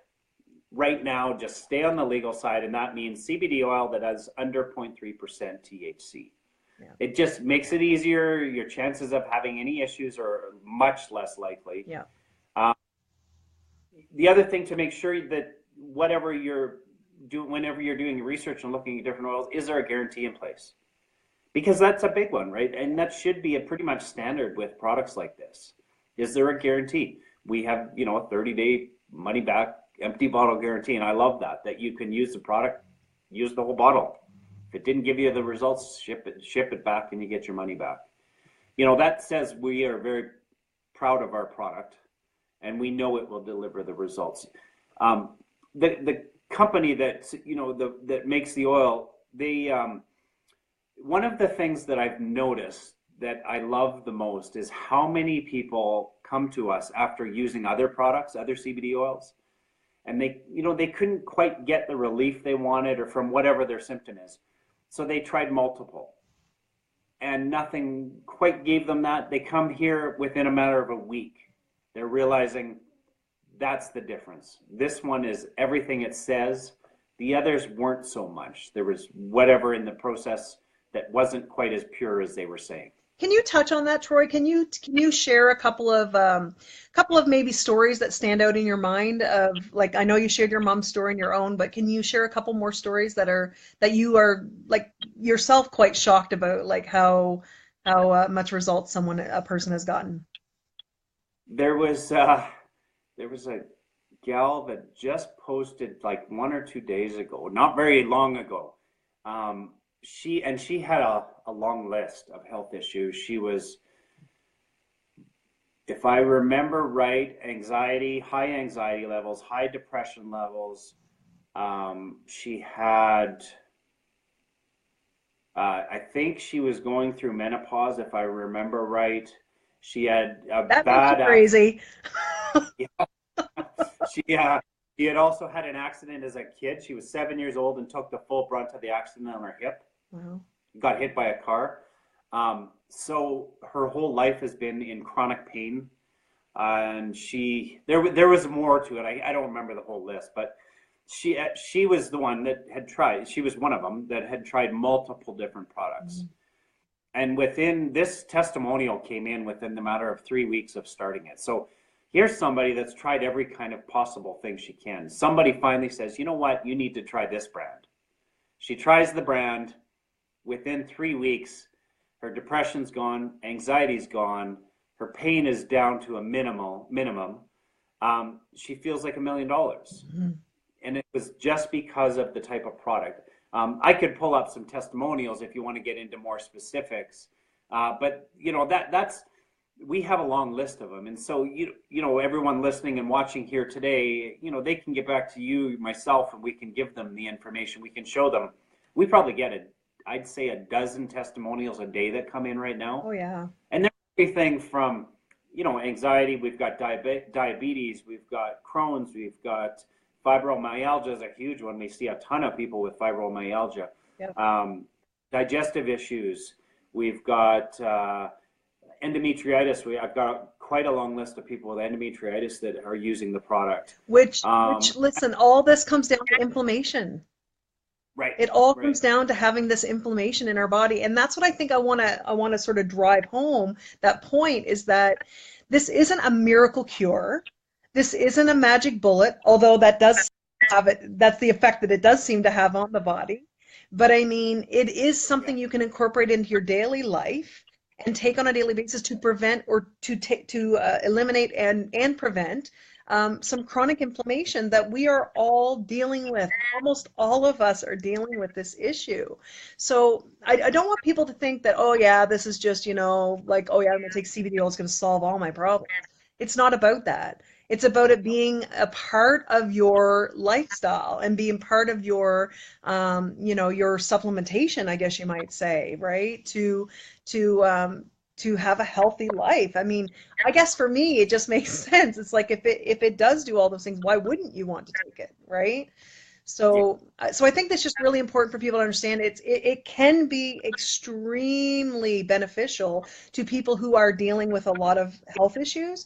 Right now, just stay on the legal side, and that means CBD oil that has under 0.3% THC. Yeah. It just makes it easier. Your chances of having any issues are much less likely. Yeah. Uh, the other thing to make sure that whatever you're doing, whenever you're doing research and looking at different oils, is there a guarantee in place? Because that's a big one, right? And that should be a pretty much standard with products like this. Is there a guarantee? We have, a 30-day money back empty bottle guarantee, and I love that you can use the product, use the whole bottle. If it didn't give you the results, ship it back, and you get your money back. That says we are very proud of our product, and we know it will deliver the results. The company that that makes the oil, they one of the things that I've noticed that I love the most is how many people come to us after using other products, other CBD oils, and they couldn't quite get the relief they wanted or from whatever their symptom is. So they tried multiple and nothing quite gave them that. They come here within a matter of a week. They're realizing that's the difference. This one is everything it says. The others weren't so much. There was whatever in the process that wasn't quite as pure as they were saying. Can you touch on that, Troy? Can you share a couple of maybe stories that stand out in your mind of like I know you shared your mom's story and your own, but can you share a couple more stories that you are like yourself quite shocked about, like how much results a person has gotten? There was uh, there was a gal that just posted like 1 or 2 days ago, not very long ago. She had a long list of health issues. She was, if I remember right, high anxiety levels, high depression levels. She had, I think she was going through menopause, if I remember right. She had a That makes you bad accident. crazy. She had also had an accident as a kid. She was 7 years old and took the full brunt of the accident on her hip. Wow. Got hit by a car. So her whole life has been in chronic pain. And there was more to it. I don't remember the whole list, but she was the one that had tried. She was one of them that had tried multiple different products. And within this testimonial came in within the matter of 3 weeks of starting it. So here's somebody that's tried every kind of possible thing she can. Somebody finally says, you know what, you need to try this brand. She tries the brand. Within 3 weeks, her depression's gone, anxiety's gone, her pain is down to a minimum. She feels like $1 million. Mm-hmm. And it was just because of the type of product. I could pull up some testimonials if you want to get into more specifics. But that's we have a long list of them. And so everyone listening and watching here today, they can get back to you, myself, and we can give them the information. We can show them. We probably get I'd say a dozen testimonials a day that come in right now. Oh yeah. And there's everything from anxiety, we've got diabetes, we've got Crohn's, we've got fibromyalgia is a huge one. We see a ton of people with fibromyalgia. Yep. Digestive issues. We've got endometritis. I've got quite a long list of people with endometritis that are using the product. Which listen, all this comes down to inflammation. Right. It all comes down to having this inflammation in our body. And that's what I think I want to sort of drive home. That point is that this isn't a miracle cure. This isn't a magic bullet, although that does have it. That's the effect that it does seem to have on the body. But I mean, it is something you can incorporate into your daily life and take on a daily basis to prevent or to eliminate and prevent some chronic inflammation that we are all dealing with. Almost all of us are dealing with this issue. So I don't want people to think that, oh yeah, this is just, like, oh yeah, I'm going to take CBD oil, it's going to solve all my problems. It's not about that. It's about it being a part of your lifestyle and being part of your, your supplementation, I guess you might say, right? To have a healthy life. I mean, I guess for me, it just makes sense. It's like if it does do all those things, why wouldn't you want to take it, right? So I think that's just really important for people to understand. It can be extremely beneficial to people who are dealing with a lot of health issues.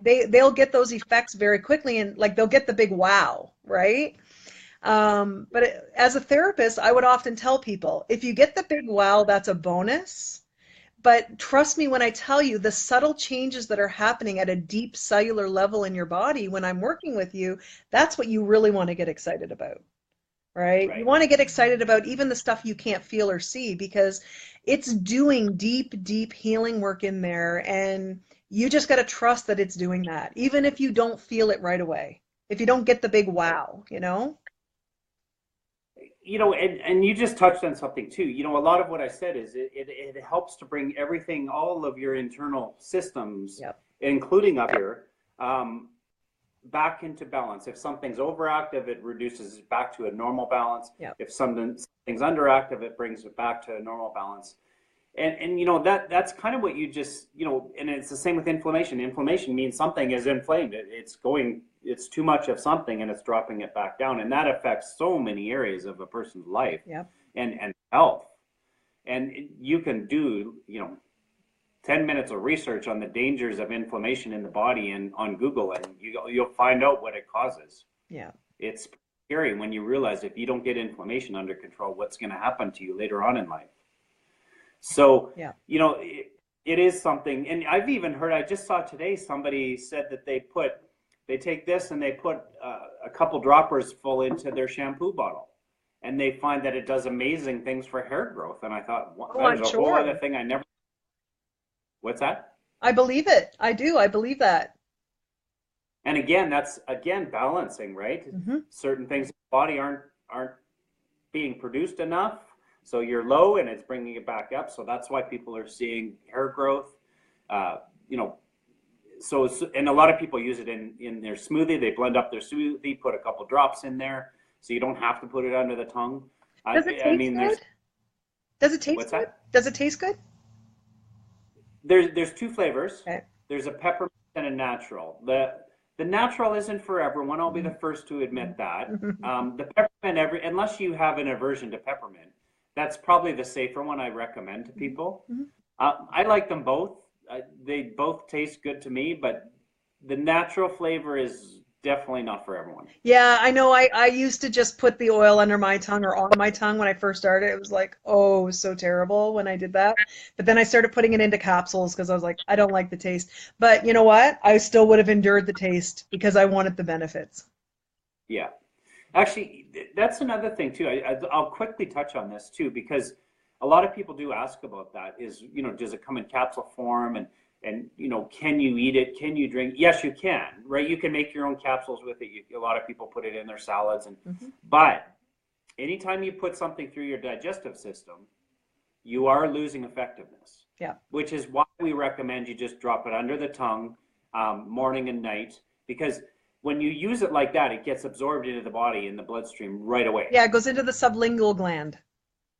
They'll get those effects very quickly, and like they'll get the big wow, right? But as a therapist, I would often tell people, if you get the big wow, that's a bonus. But trust me when I tell you the subtle changes that are happening at a deep cellular level in your body when I'm working with you, that's what you really want to get excited about, right? You want to get excited about even the stuff you can't feel or see because it's doing deep, deep healing work in there. And you just got to trust that it's doing that, even if you don't feel it right away, if you don't get the big wow, And you just touched on something too. A lot of what I said is it helps to bring everything, all of your internal systems, including up here, back into balance. If something's overactive, it reduces it back to a normal balance. If something's underactive, it brings it back to a normal balance. And that's kind of what you just, and it's the same with inflammation. Inflammation means something is inflamed. It's too much of something and it's dropping it back down. And that affects so many areas of a person's life and health. And you can do, 10 minutes of research on the dangers of inflammation in the body and on Google, and you'll find out what it causes. It's scary when you realize if you don't get inflammation under control, what's going to happen to you later on in life. So, it is something, and I've even heard, I just saw today, somebody said that they take this and they put a couple droppers full into their shampoo bottle, and they find that it does amazing things for hair growth. And I thought, that is a whole other thing I never. What's that? I believe it. I do. I believe that. And again, that's balancing, right? Certain things in the body aren't being produced enough. So you're low and it's bringing it back up. So that's why people are seeing hair growth. So, and a lot of people use it in their smoothie. They blend up their smoothie, put a couple drops in there. So you don't have to put it under the tongue. Does it taste good? Does it taste what's good? That? Does it taste good? There's two flavors. Okay. There's a peppermint and a natural. The natural isn't for everyone. I'll be the first to admit that. The peppermint, unless you have an aversion to peppermint, that's probably the safer one I recommend to people. I like them both. They both taste good to me, but the natural flavor is definitely not for everyone. Yeah, I know. I used to just put the oil under my tongue or on my tongue when I first started. It was like, oh, it was so terrible when I did that. But then I started putting it into capsules because I was like, I don't like the taste. But you know what? I still would have endured the taste because I wanted the benefits. Yeah. Actually, that's another thing too. I'll quickly touch on this too, because a lot of people do ask about that. Is, does it come in capsule form, and can you eat it? Can you drink? Yes, you can. Right? You can make your own capsules with it. A lot of people put it in their salads, Hmm. but anytime you put something through your digestive system, you are losing effectiveness, Yeah. which is why we recommend you just drop it under the tongue, morning and night, because when you use it like that, it gets absorbed into the body in the bloodstream right away. Yeah, it goes into the sublingual gland.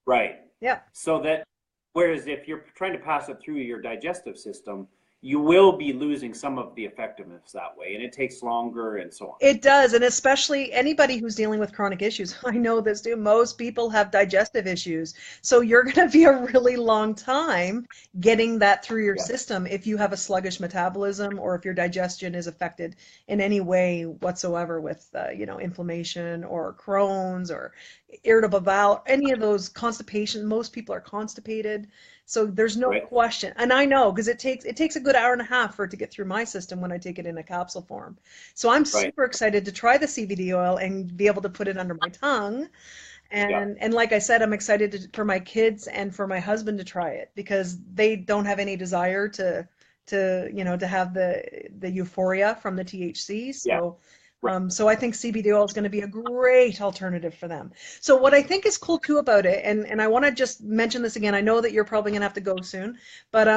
Right. Yeah. So that, whereas if you're trying to pass it through your digestive system, you will be losing some of the effectiveness that way, and it takes longer and so on. It does, and especially anybody who's dealing with chronic issues. I know this too. Most people have digestive issues. So you're going to be a really long time getting that through your Yeah. system if you have a sluggish metabolism or if your digestion is affected in any way whatsoever with, inflammation or Crohn's or irritable bowel, any of those constipation. Most people are constipated. So there's no Right. question. And I know because it takes a good hour and a half for it to get through my system when I take it in a capsule form. So I'm Right. super excited to try the CBD oil and be able to put it under my tongue. Yeah. And like I said, I'm excited for my kids and for my husband to try it because they don't have any desire to have the euphoria from the THC. Yeah. So Right. so I think CBD oil is going to be a great alternative for them. So what I think is cool too about it, and I want to just mention this again. I know that you're probably going to have to go soon, but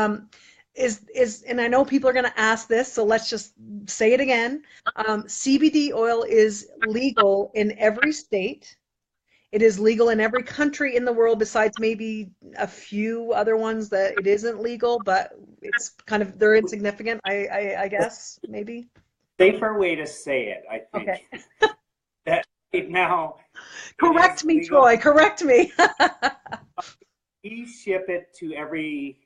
is and I know people are going to ask this, so let's just say it again. CBD oil is legal in every state. It is legal in every country in the world besides maybe a few other ones that it isn't legal, but it's kind of they're insignificant, I guess, maybe. Safer way to say it, I Okay. think, that right now it Correct is me, legal. Troy. Correct me. We ship it to every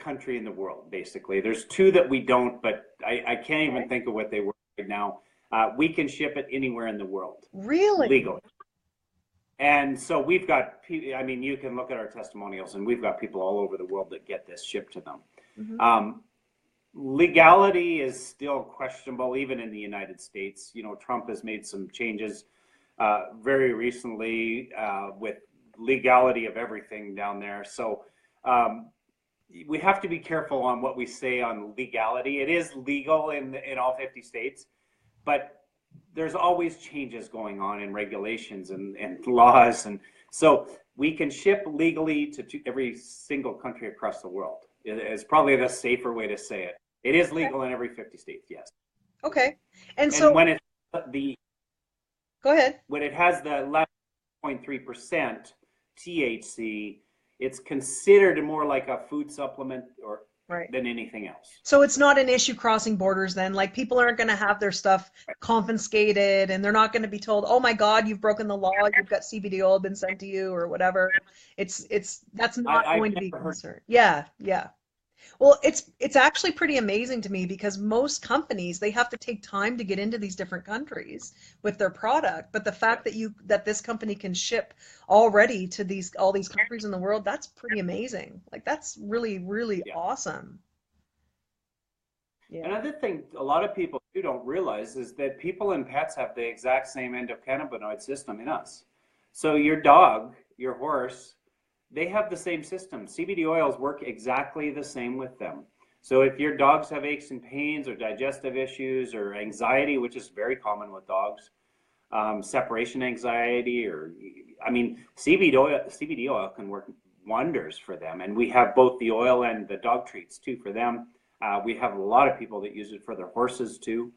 country in the world, basically. There's two that we don't, but I can't even Okay. think of what they were right now. We can ship it anywhere in the world Really? legally. And so we've got, I mean, you can look at our testimonials, and we've got people all over the world that get this shipped to them. Hmm. Legality is still questionable, even in the United States. Trump has made some changes very recently with legality of everything down there. So we have to be careful on what we say on legality. It is legal in all 50 states, but there's always changes going on in regulations and laws. And so we can ship legally to every single country across the world. It's probably the safer way to say it. It is Okay. legal in every 50 states, yes. Okay. And And so, the go ahead. when it has the less 0.3% THC, it's considered more like a food supplement or Right. than anything else. So it's not an issue crossing borders then. Like people aren't going to have their stuff confiscated and they're not going to be told, "Oh my God, you've broken the law. You've got CBD oil been sent to you or whatever." It's that's not I've going to be never heard. concerned. Yeah, yeah. Well, it's actually pretty amazing to me because most companies they have to take time to get into these different countries with their product. But the Yeah, fact that this company can ship already to these all these countries in the world, that's pretty amazing. Like that's really, really yeah. awesome. Yeah. Another thing a lot of people too don't realize is that people and pets have the exact same endocannabinoid system in us. So your dog, your horse, they have the same system. CBD oils work exactly the same with them. So if your dogs have aches and pains or digestive issues or anxiety, which is very common with dogs, separation anxiety, or I mean, CBD oil can work wonders for them. And we have both the oil and the dog treats too for them. We have a lot of people that use it for their horses too.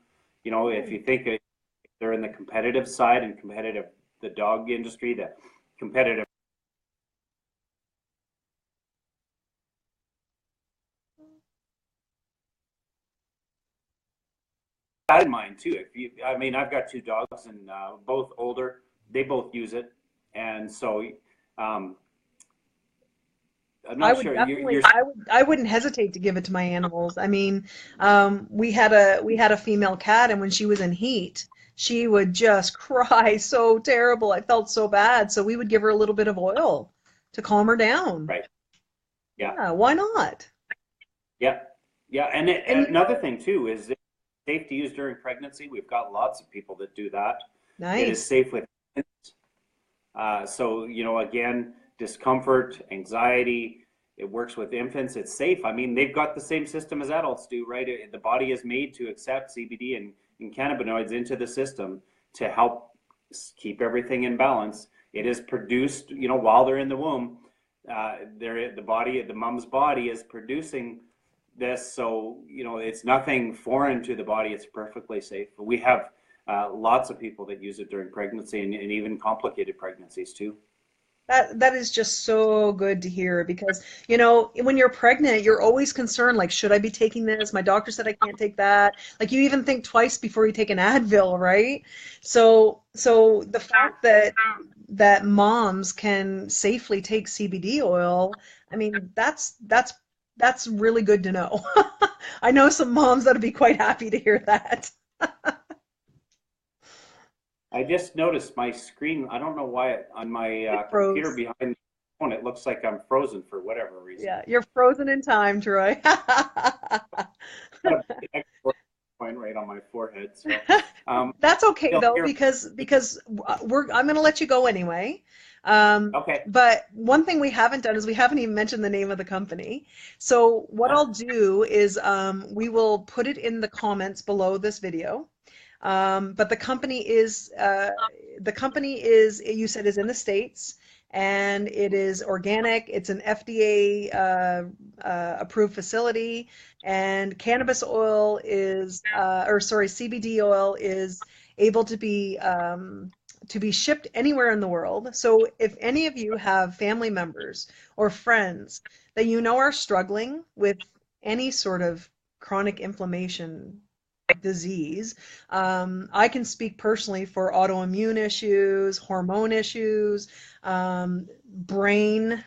If you think they're in the competitive side and the dog industry, the competitive. That in mind too. I mean, I've got two dogs and both older. They both use it, and so um, I'm I not would sure. definitely, I wouldn't hesitate to give it to my animals. I mean, we had a female cat, and when she was in heat, she would just cry so terrible. I felt so bad, so we would give her a little bit of oil to calm her down. right. Yeah. Yeah, why not? Yeah. Yeah. And And another thing too is it's safe to use during pregnancy. We've got lots of people that do that. It is nice. safe with so, again, discomfort, anxiety, it works with infants. It's safe. I mean, they've got the same system as adults do, right? The body is made to accept CBD and cannabinoids into the system to help keep everything in balance. It is produced, while they're in the womb. The mom's body is producing this, so it's nothing foreign to the body. It's perfectly safe. We have lots of people that use it during pregnancy and even complicated pregnancies too. That is just so good to hear because, when you're pregnant, you're always concerned, like, should I be taking this? My doctor said I can't take that. Like, you even think twice before you take an Advil, right? So the fact that moms can safely take CBD oil, I mean, that's really good to know. I know some moms that'd be quite happy to hear that. I just noticed my screen. I don't know why on my It computer froze. behind the phone, it looks like I'm frozen for whatever reason. Yeah, you're frozen in time, Troy. Got a big exclamation point right on my forehead. So, That's okay still though, here. because I'm gonna let you go anyway. Um, Okay. but one thing we haven't done is we haven't even mentioned the name of the company. So what I'll do is we will put it in the comments below this video. But the company is you said is in the States, and it is organic. It's an FDA approved facility, and cannabis oil is, or sorry, CBD oil is able to be shipped anywhere in the world. So if any of you have family members or friends that are struggling with any sort of chronic inflammation disease. I can speak personally for autoimmune issues, hormone issues, brain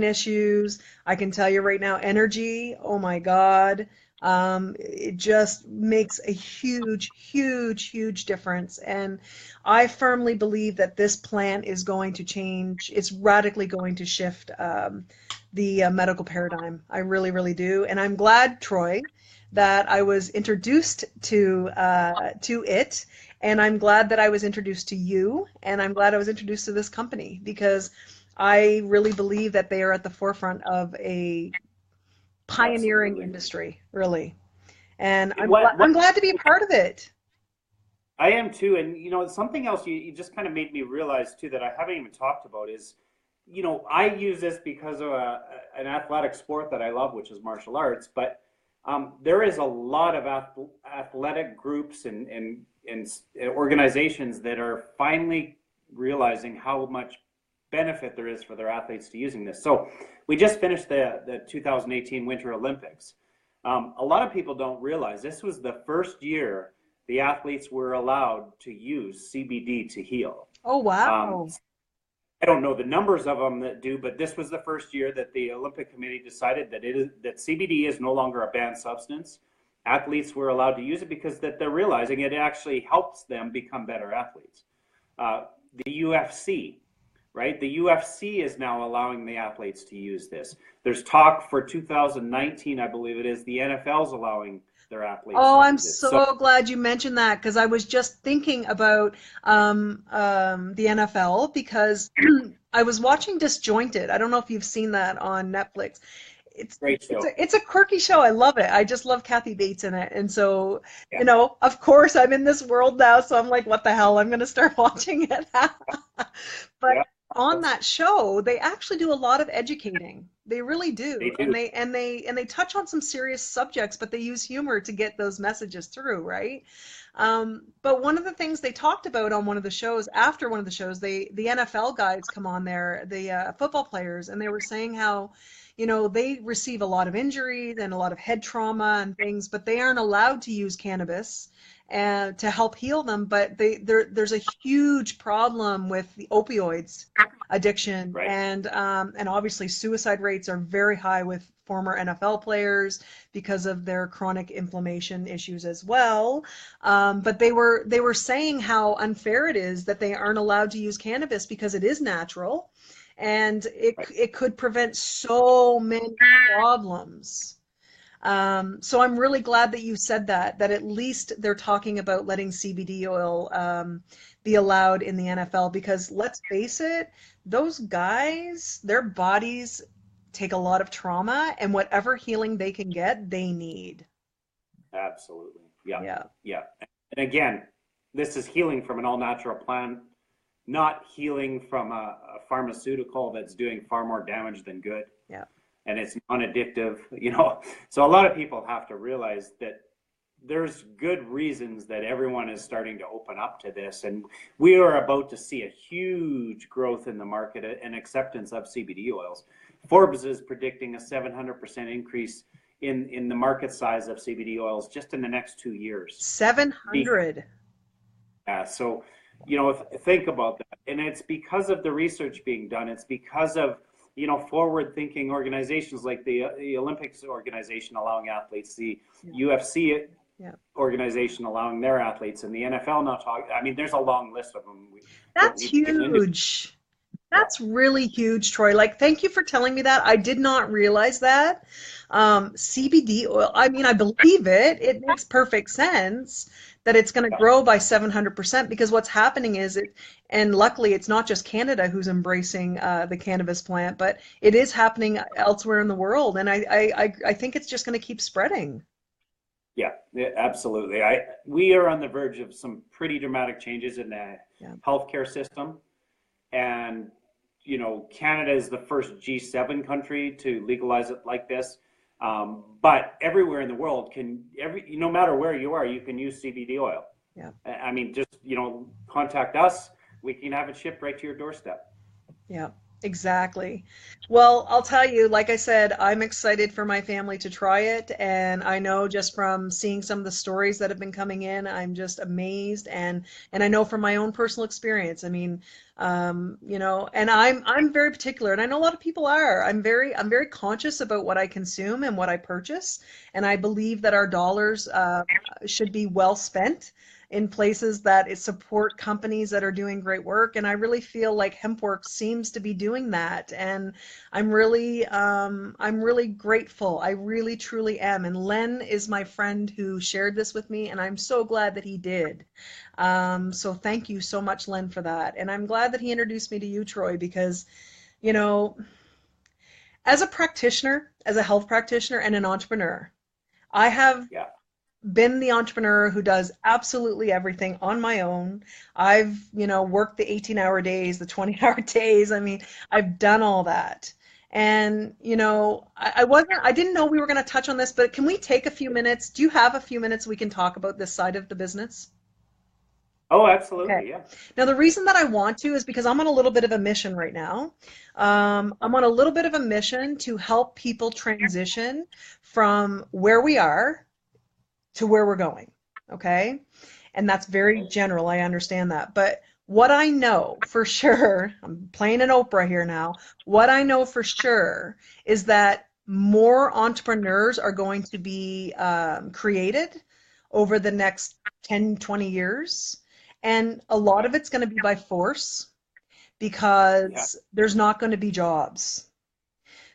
issues. I can tell you right now, energy. Oh my God. It just makes a huge, huge, huge difference. And I firmly believe that this plant is going to change. It's radically going to shift the medical paradigm. I really, really do. And I'm glad, Troy, that I was introduced to it, and I'm glad that I was introduced to you, and I'm glad I was introduced to this company because I really believe that they are at the forefront of a pioneering Absolutely. industry, really. And I'm glad What I'm glad to be a part of it. I am too, and something else you just kind of made me realize too that I haven't even talked about is, I use this because of an athletic sport that I love, which is martial arts. But there is a lot of athletic groups and organizations that are finally realizing how much benefit there is for their athletes to using this. So we just finished the 2018 Winter Olympics. A lot of people don't realize this was the first year the athletes were allowed to use CBD to heal. Oh, Um, wow. I don't know the numbers of them that do, but this was the first year that the Olympic Committee decided that CBD is no longer a banned substance. Athletes were allowed to use it because that they're realizing it actually helps them become better athletes. Uh, the UFC, right? The UFC is now allowing the athletes to use this. There's talk for 2019, I believe it is, the NFL's allowing their athletes Oh, to I'm use it. So so glad you mentioned that because I was just thinking about the NFL because I was watching Disjointed. I don't know if you've seen that on Netflix. It's great it's show. a quirky show. I love it. I just love Kathy Bates in it. And so, Yeah, of course, I'm in this world now, so I'm like, what the hell? I'm gonna start watching it. But yeah, on that show, they actually do a lot of educating. They really they do. do. And they touch on some serious subjects, but they use humor to get those messages through, right? But one of the things they talked about on one of the shows, after one of the shows, the NFL guys come on there, the football players, and they were saying how, they receive a lot of injuries and a lot of head trauma and things, but they aren't allowed to use cannabis. and to help heal them, but there's a huge problem with the opioids addiction, Right. and obviously suicide rates are very high with former NFL players because of their chronic inflammation issues as well. But they were saying how unfair it is that they aren't allowed to use cannabis because it is natural, and Right. it could prevent so many problems. So I'm really glad that you said that at least they're talking about letting CBD oil be allowed in the NFL, because let's face it, those guys, their bodies take a lot of trauma, and whatever healing they can get, they need. Absolutely. Yeah. Yeah. Yeah. And again, this is healing from an all natural plant, not healing from a pharmaceutical that's doing far more damage than good. Yeah. And it's non-addictive, you know. So a lot of people have to realize that there's good reasons that everyone is starting to open up to this, and we are about to see a huge growth in the market and acceptance of CBD oils. Forbes is predicting a 700% increase in the market size of CBD oils just in the next 2 years. 700. So, you know, think about that. And it's because of the research being done. It's because of, you know, forward-thinking organizations like the Olympics organization allowing athletes, the Yeah. UFC Yeah. organization allowing their athletes, and the NFL now talking. I mean, there's a long list of them. We don't That's need to get into. huge. Yeah, That's really huge, Troy. Like, thank you for telling me that. I did not realize that. CBD oil, I mean, I believe it. It makes perfect sense that it's going to yeah, grow by 700%, because what's happening is it, and luckily it's not just Canada who's embracing the cannabis plant, but it is happening elsewhere in the world. And I think it's just going to keep spreading. yeah, yeah, absolutely. We are on the verge of some pretty dramatic changes in the Yeah. healthcare system, and you know, Canada is the first G7 country to legalize it like this. But everywhere in the world no matter where you are, you can use CBD oil. Yeah. I mean, just, you know, contact us. We can have it shipped right to your doorstep. Yeah, exactly. Well, I'll tell you, like I said, I'm excited for my family to try it. And I know just from seeing some of the stories that have been coming in, I'm just amazed. And I know from my own personal experience, I mean, and I'm very particular, and I know a lot of people are. I'm very conscious about what I consume and what I purchase. And I believe that our dollars should be well spent in places that it support companies that are doing great work. And I really feel like HempWorks seems to be doing that. And I'm really grateful. I really truly am. And Len is my friend who shared this with me, and I'm so glad that he did. So thank you so much, Len, for that. And I'm glad that he introduced me to you, Troy, because, you know, as a practitioner, as a health practitioner and an entrepreneur, I have Yeah, been the entrepreneur who does absolutely everything on my own. I've, worked the 18-hour days, the 20-hour days. I mean, I've done all that. And, I didn't know we were going to touch on this, but can we take a few minutes? Do you have a few minutes we can talk about this side of the business? oh, Okay. absolutely. Yeah. Now, the reason that I want to is because I'm on a little bit of a mission right now. I'm on a little bit of a mission to help people transition from where we are to where we're going. Okay. And that's very general. I understand that. But what I know for sure, I'm playing an Oprah here now. What I know for sure is that more entrepreneurs are going to be created over the next 10, 20 years. And a lot of it's going to be by force, Yeah. because there's not going to be jobs.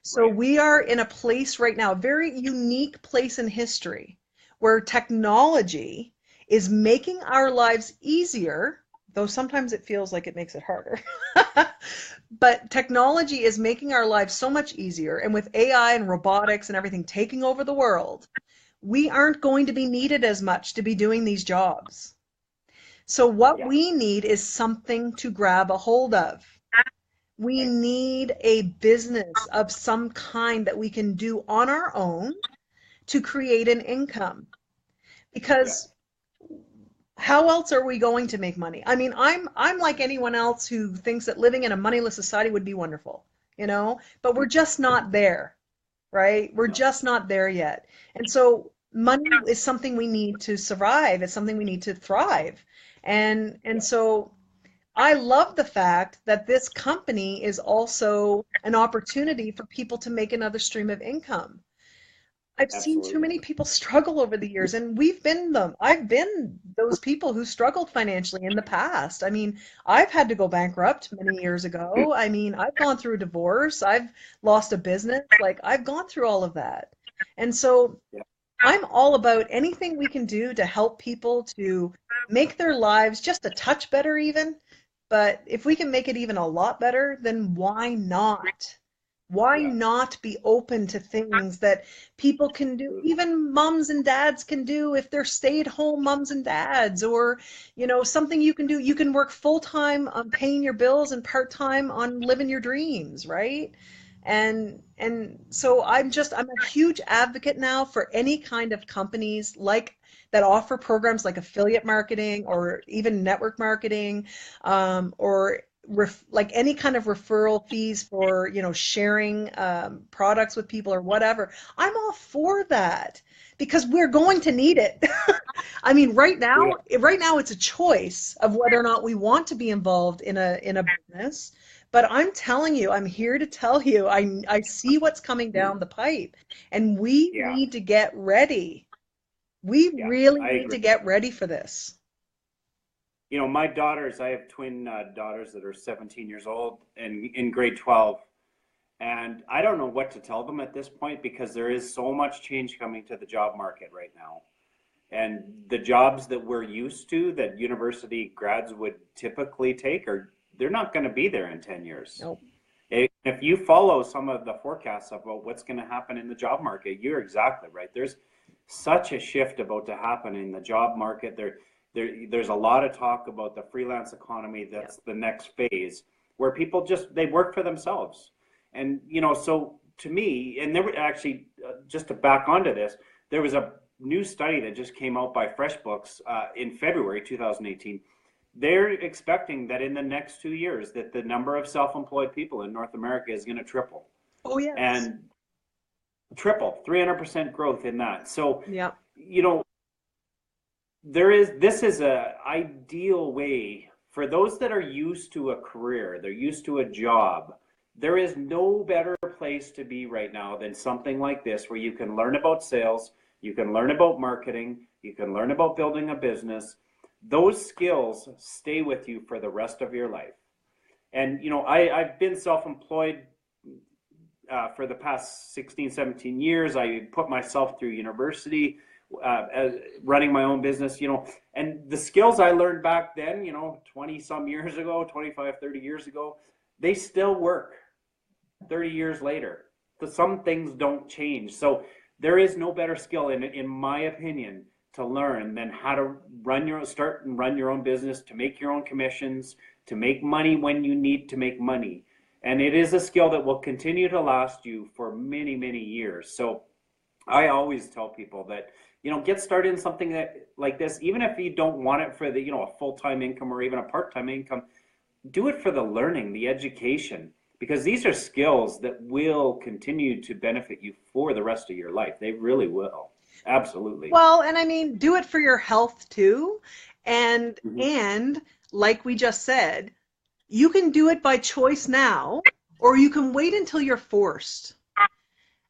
So Right. we are in a place right now, a very unique place in history, where technology is making our lives easier, though sometimes it feels like it makes it harder. But technology is making our lives so much easier. And with AI and robotics and everything taking over the world, we aren't going to be needed as much to be doing these jobs. So what Yeah. we need is something to grab a hold of. We Right. need a business of some kind that we can do on our own to create an income. Yeah. Because how else are we going to make money? I mean, I'm like anyone else who thinks that living in a moneyless society would be wonderful, but we're just not there, right? We're No. just not there yet. And so money is something we need to survive. It's something we need to thrive. And Yeah, so I love the fact that this company is also an opportunity for people to make another stream of income. I've seen too absolutely. many people struggle over the years, and we've been them. I've been those people who struggled financially in the past. I mean, I've had to go bankrupt many years ago. I mean, I've gone through a divorce. I've lost a business. Like, I've gone through all of that. And so Yeah, I'm all about anything we can do to help people to make their lives just a touch better, even. But if we can make it even a lot better, then why not? Why yeah, not be open to things that people can do, absolutely. even mums and dads can do if they're stay-at-home mums and dads, or, something you can do. You can work full-time on paying your bills and part-time on living your dreams, right? And so I'm a huge advocate now for any kind of companies like that offer programs like affiliate marketing or even network marketing, or like any kind of referral fees for, sharing products with people or whatever. I'm all for that because we're going to need it. I mean, We, right now it's a choice of whether or not we want to be involved in a business. But I'm telling you, I'm here to tell you, I see what's coming down the pipe, and we yeah, need to get ready. We yeah, really I need agree. to get ready for this. My daughters, I have twin daughters that are 17 years old and in grade 12. And I don't know what to tell them at this point because there is so much change coming to the job market right now. And the jobs that we're used to that university grads would typically take are they're not going to be there in 10 years. Nope. If you follow some of the forecasts about what's going to happen in the job market, you're exactly right. There's such a shift about to happen in the job market. There's a lot of talk about the freelance economy. Yeah. That's the next phase where people just they work for themselves. And so to me, and there were actually just to back onto this, there was a new study that just came out by FreshBooks in February 2018. They're expecting that in the next 2 years that the number of self-employed people in North America is going to triple Oh, yes. and triple 300% growth in that. So, Yeah. you know, this is a ideal way for those that are used to a career, they're used to a job. There is no better place to be right now than something like this where you can learn about sales, you can learn about marketing, you can learn about building a business. Those skills stay with you for the rest of your life. And I've been self-employed for the past 16, 17 years. I put myself through university, as running my own business, and the skills I learned back then, 20 some years ago, 25, 30 years ago, they still work 30 years later. So some things don't change. So there is no better skill, in my opinion, to learn than how to start and run your own business, to make your own commissions, to make money when you need to make money. And it is a skill that will continue to last you for many, many years. So I always tell people that, get started in something like this, even if you don't want it for a full-time income or even a part-time income, do it for the learning, the education, because these are skills that will continue to benefit you for the rest of your life. They really will. Absolutely. Well, and I mean, do it for your health too. And Mhm. and like we just said, you can do it by choice now, or you can wait until you're forced. Yeah.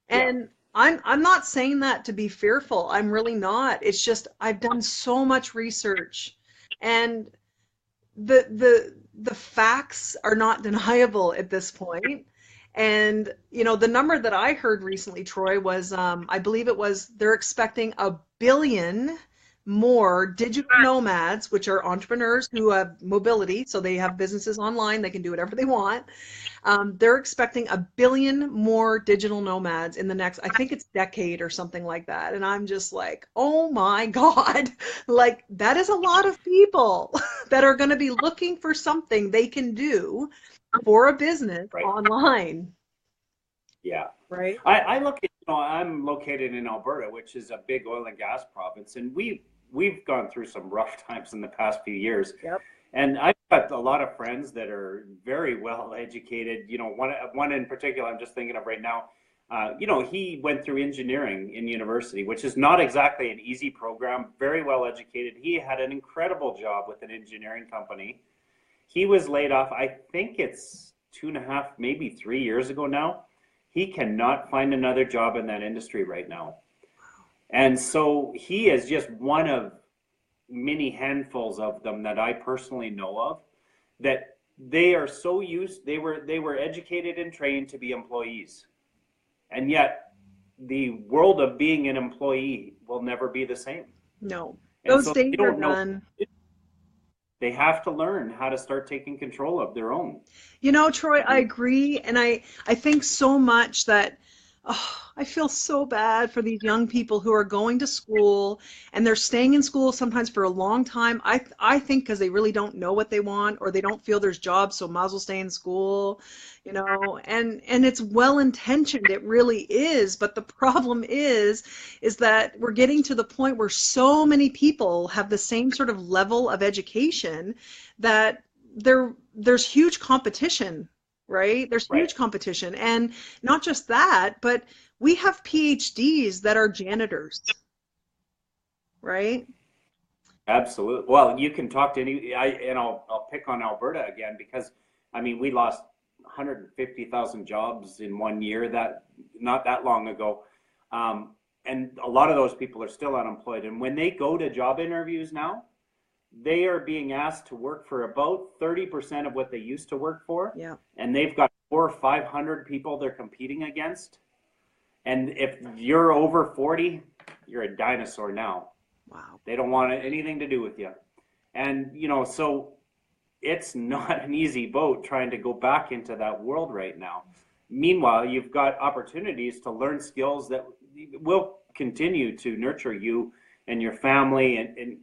And I'm not saying that to be fearful. I'm really not. It's just I've done so much research, and the facts are not deniable at this point. And the number that I heard recently, Troy, was I believe it was they're expecting 1 billion more digital nomads, which are entrepreneurs who have mobility, so they have businesses online, they can do whatever they want. They're expecting 1 billion more digital nomads in the next, I think it's decade or something like that. And I'm just like, oh my God, like that is a lot of people that are going to be looking for something they can do for a business Right. online, Yeah. right? I look at, I'm located in Alberta, which is a big oil and gas province, and we've gone through some rough times in the past few years. Yep. And I've got a lot of friends that are very well educated. One in particular I'm just thinking of right now. he went through engineering in university, which is not exactly an easy program, very well educated. He had an incredible job with an engineering company. He was laid off, I think it's 2.5, maybe 3 years ago now. He cannot find another job in that industry right now. And so he is just one of many handfuls of them that I personally know of that they are so used, they were educated and trained to be employees. And yet the world of being an employee will never be the same. No, And those so they days are don't know. done. They have to learn how to start taking control of their own. You know, Troy, I And agree, and I think so much that I feel so bad for these young people who are going to school and they're staying in school sometimes for a long time. I think because they really don't know what they want or they don't feel there's jobs, so might as well stay in school, you know. And it's well intentioned, it really is. But the problem is that we're getting to the point where so many people have the same sort of level of education that there's huge competition, right? There's right, huge competition. And not just that, but we have PhDs that are janitors, right? absolutely. Well, you can talk to I'll pick on Alberta again because I mean we lost 150,000 jobs in one year that not that long ago. And a lot of those people are still unemployed. And when they go to job interviews now, they are being asked to work for about 30% of what they used to work for. Yeah. And they've got 400 or 500 people they're competing against. And if you're over 40, you're a dinosaur now. Wow. They don't want anything to do with you. And, so it's not an easy boat trying to go back into that world right now. Meanwhile, you've got opportunities to learn skills that will continue to nurture you and your family and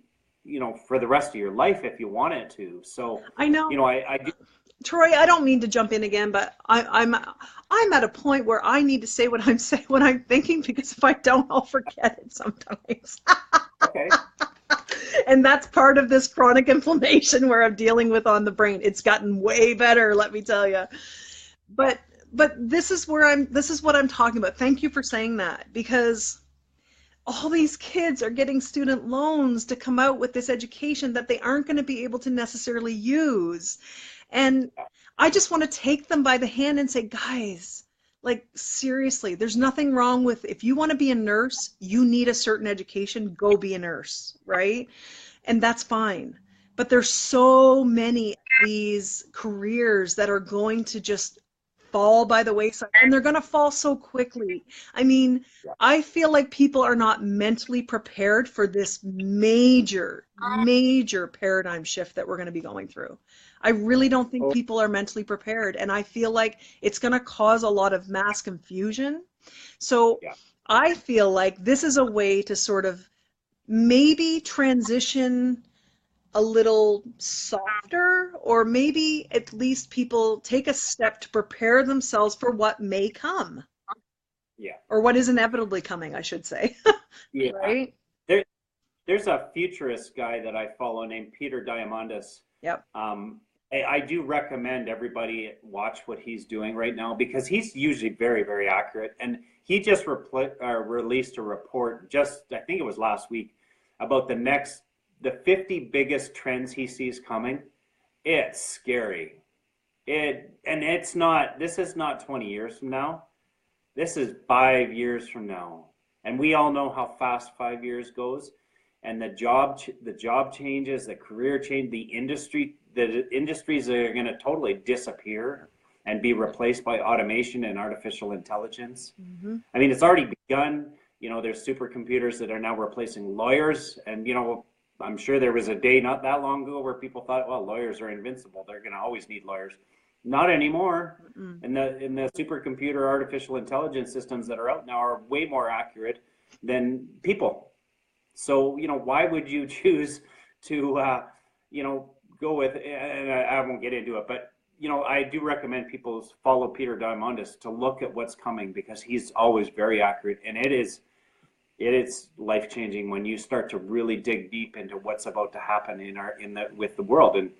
for the rest of your life if you want it to. So, I know. I do. Troy, I don't mean to jump in again, but I'm at a point where I need to say what I'm saying, what I'm thinking, because if I don't, I'll forget it sometimes. Okay. And that's part of this chronic inflammation where I'm dealing with on the brain. It's gotten way better, let me tell you. Yeah. But this is what I'm talking about. Thank you for saying that, because all these kids are getting student loans to come out with this education that they aren't going to be able to necessarily use. And I just want to take them by the hand and say, guys, like seriously, there's nothing wrong with if you want to be a nurse, you need a certain education, go be a nurse, right? And that's fine. But there's so many of these careers that are going to just fall by the wayside, and they're going to fall so quickly. I mean, Yeah. I feel like people are not mentally prepared for this major, major paradigm shift that we're going to be going through. I really don't think Oh, people are mentally prepared, and I feel like it's going to cause a lot of mass confusion. So yeah. I feel like this is a way to sort of maybe transition a little softer, or maybe at least people take a step to prepare themselves for what may come, Yeah. or what is inevitably coming, I should say. Yeah. Right? There, there's a futurist guy that I follow named Peter Diamandis. Yep. I do recommend everybody watch what he's doing right now because he's usually very, very accurate. And he just released a report just, I think it was last week, about the 50 biggest trends he sees coming. It's scary. This is not 20 years from now. This is 5 years from now. And we all know how fast 5 years goes. And the job changes, the career change, the industries are going to totally disappear and be replaced by automation and artificial intelligence. Hmm. I mean, it's already begun. There's supercomputers that are now replacing lawyers. And, I'm sure there was a day not that long ago where people thought, well, lawyers are invincible. They're going to always need lawyers. Not anymore. Mm. In the supercomputer artificial intelligence systems that are out now are way more accurate than people. So, why would you choose to, go with, and I won't get into it, but, I do recommend people follow Peter Diamandis to look at what's coming because he's always very accurate. And it is life changing when you start to really dig deep into what's about to happen with the world and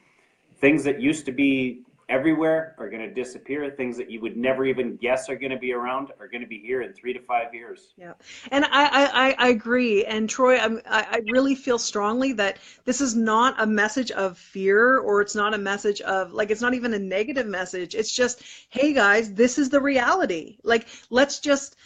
things that used to be everywhere are going to disappear. Things that you would never even guess are going to be around are going to be here in 3 to 5 years. Yeah, and I agree. And Troy, I really feel strongly that this is not a message of fear, or it's not a message of like, it's not even a negative message. It's just, hey guys, this is the reality. Like, let's just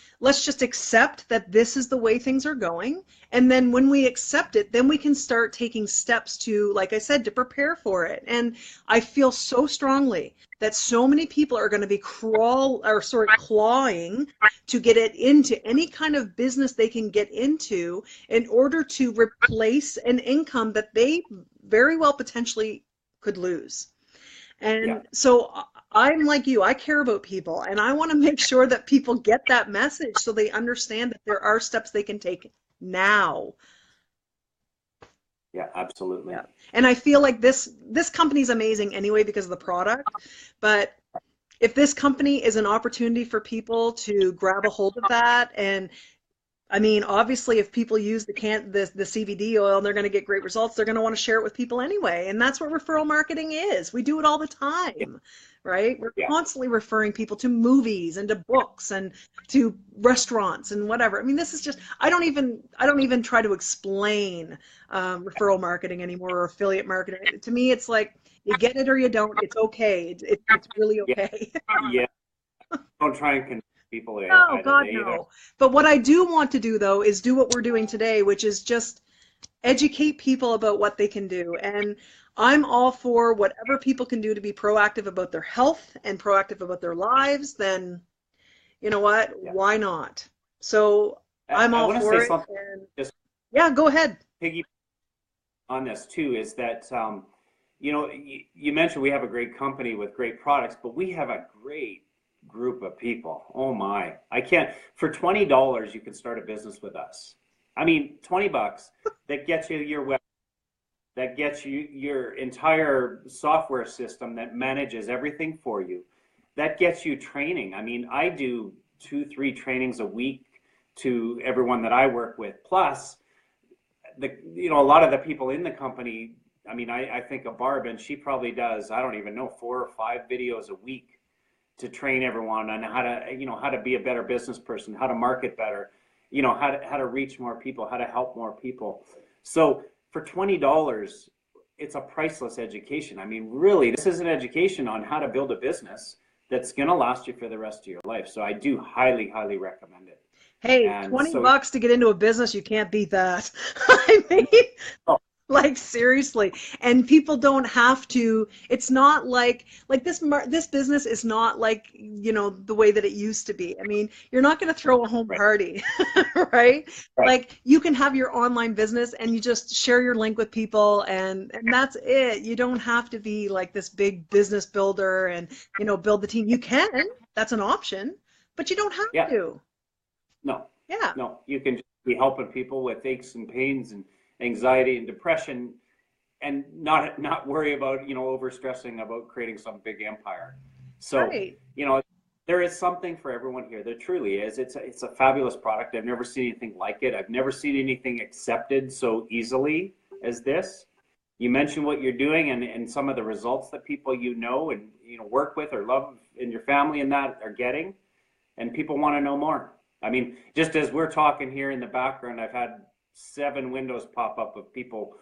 accept that this is the way things are going. And then when we accept it, then we can start taking steps to, like I said, to prepare for it. And I feel so strongly that so many people are going to be clawing to get it into any kind of business they can get into in order to replace an income that they very well potentially could lose. Yeah. And so I'm like you, I care about people and I want to make sure that people get that message so they understand that there are steps they can take now. Yeah, absolutely. Yeah. And I feel like this company's amazing anyway because of the product, but if this company is an opportunity for people to grab a hold of that, and I mean, obviously, if people use the CBD oil and they're going to get great results, they're going to want to share it with people anyway. And that's what referral marketing is. We do it all the Yeah. time, right? We're Yeah. constantly referring people to movies and to books and to restaurants and whatever. I mean, this is just, I don't even try to explain referral marketing anymore or affiliate marketing. To me, it's like you get it or you don't. It's okay. It's really Yeah. okay. Yeah. Don't try and convince people No, either. God, They either. no. But what I do want to do, though, is do what we're doing today, which is just educate people about what they can do. And I'm all for whatever people can do to be proactive about their health and proactive about their lives, then you know what? Yeah. Why not? So I'm I all want to for say it. something And just yeah, go ahead. piggy on this too is that you mentioned we have a great company with great products, but we have a great group of people. Oh my. I can't for $20 you can start a business with us. I mean, $20 that gets you your web, that gets you your entire software system that manages everything for you. That gets you training. I mean, I do 2, 3 trainings a week to everyone that I work with. Plus, a lot of the people in the company. I mean, I think of Barb, and she probably does, I don't even know, 4 or 5 videos a week to train everyone on how to be a better business person, how to market better, how to reach more people, how to help more people. So for $20, it's a priceless education. I mean, really, this is an education on how to build a business that's going to last you for the rest of your life. So I do highly, highly recommend it. Hey, And 20 so, bucks to get into a business, you can't beat that. I mean, oh, like seriously. And people don't have to, it's not like this business is not like, the way that it used to be. I mean, you're not going to throw a home right, party, right? right, Like you can have your online business and you just share your link with people and that's it. You don't have to be like this big business builder and, build the team. You can, that's an option, but you don't have yeah. to. No, Yeah. no, you can just be helping people with aches and pains and anxiety and depression, and not worry about over stressing about creating some big empire. So Right. you know there is something for everyone here. There truly is. It's a fabulous product. I've never seen anything like it. I've never seen anything accepted so easily as this. You mentioned what you're doing and some of the results that people and work with or love in your family and that are getting, and people want to know more. I mean, just as we're talking here in the background, I've had 7 windows pop up of people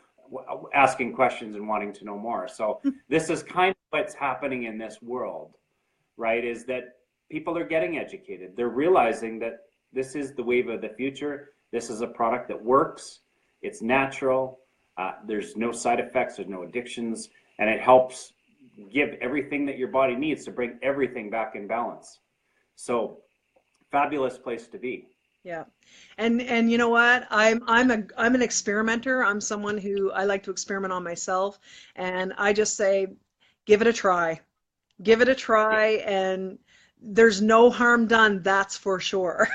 asking questions and wanting to know more. So this is kind of what's happening in this world, right? Is that people are getting educated. They're realizing that this is the wave of the future. This is a product that works. It's natural. There's no side effects. There's no addictions, and it helps give everything that your body needs to bring everything back in balance. So fabulous place to be. Yeah. And you know what? I'm an experimenter. I'm someone who I like to experiment on myself and I just say give it a try. Give it a Yeah. try and there's no harm done, that's for sure.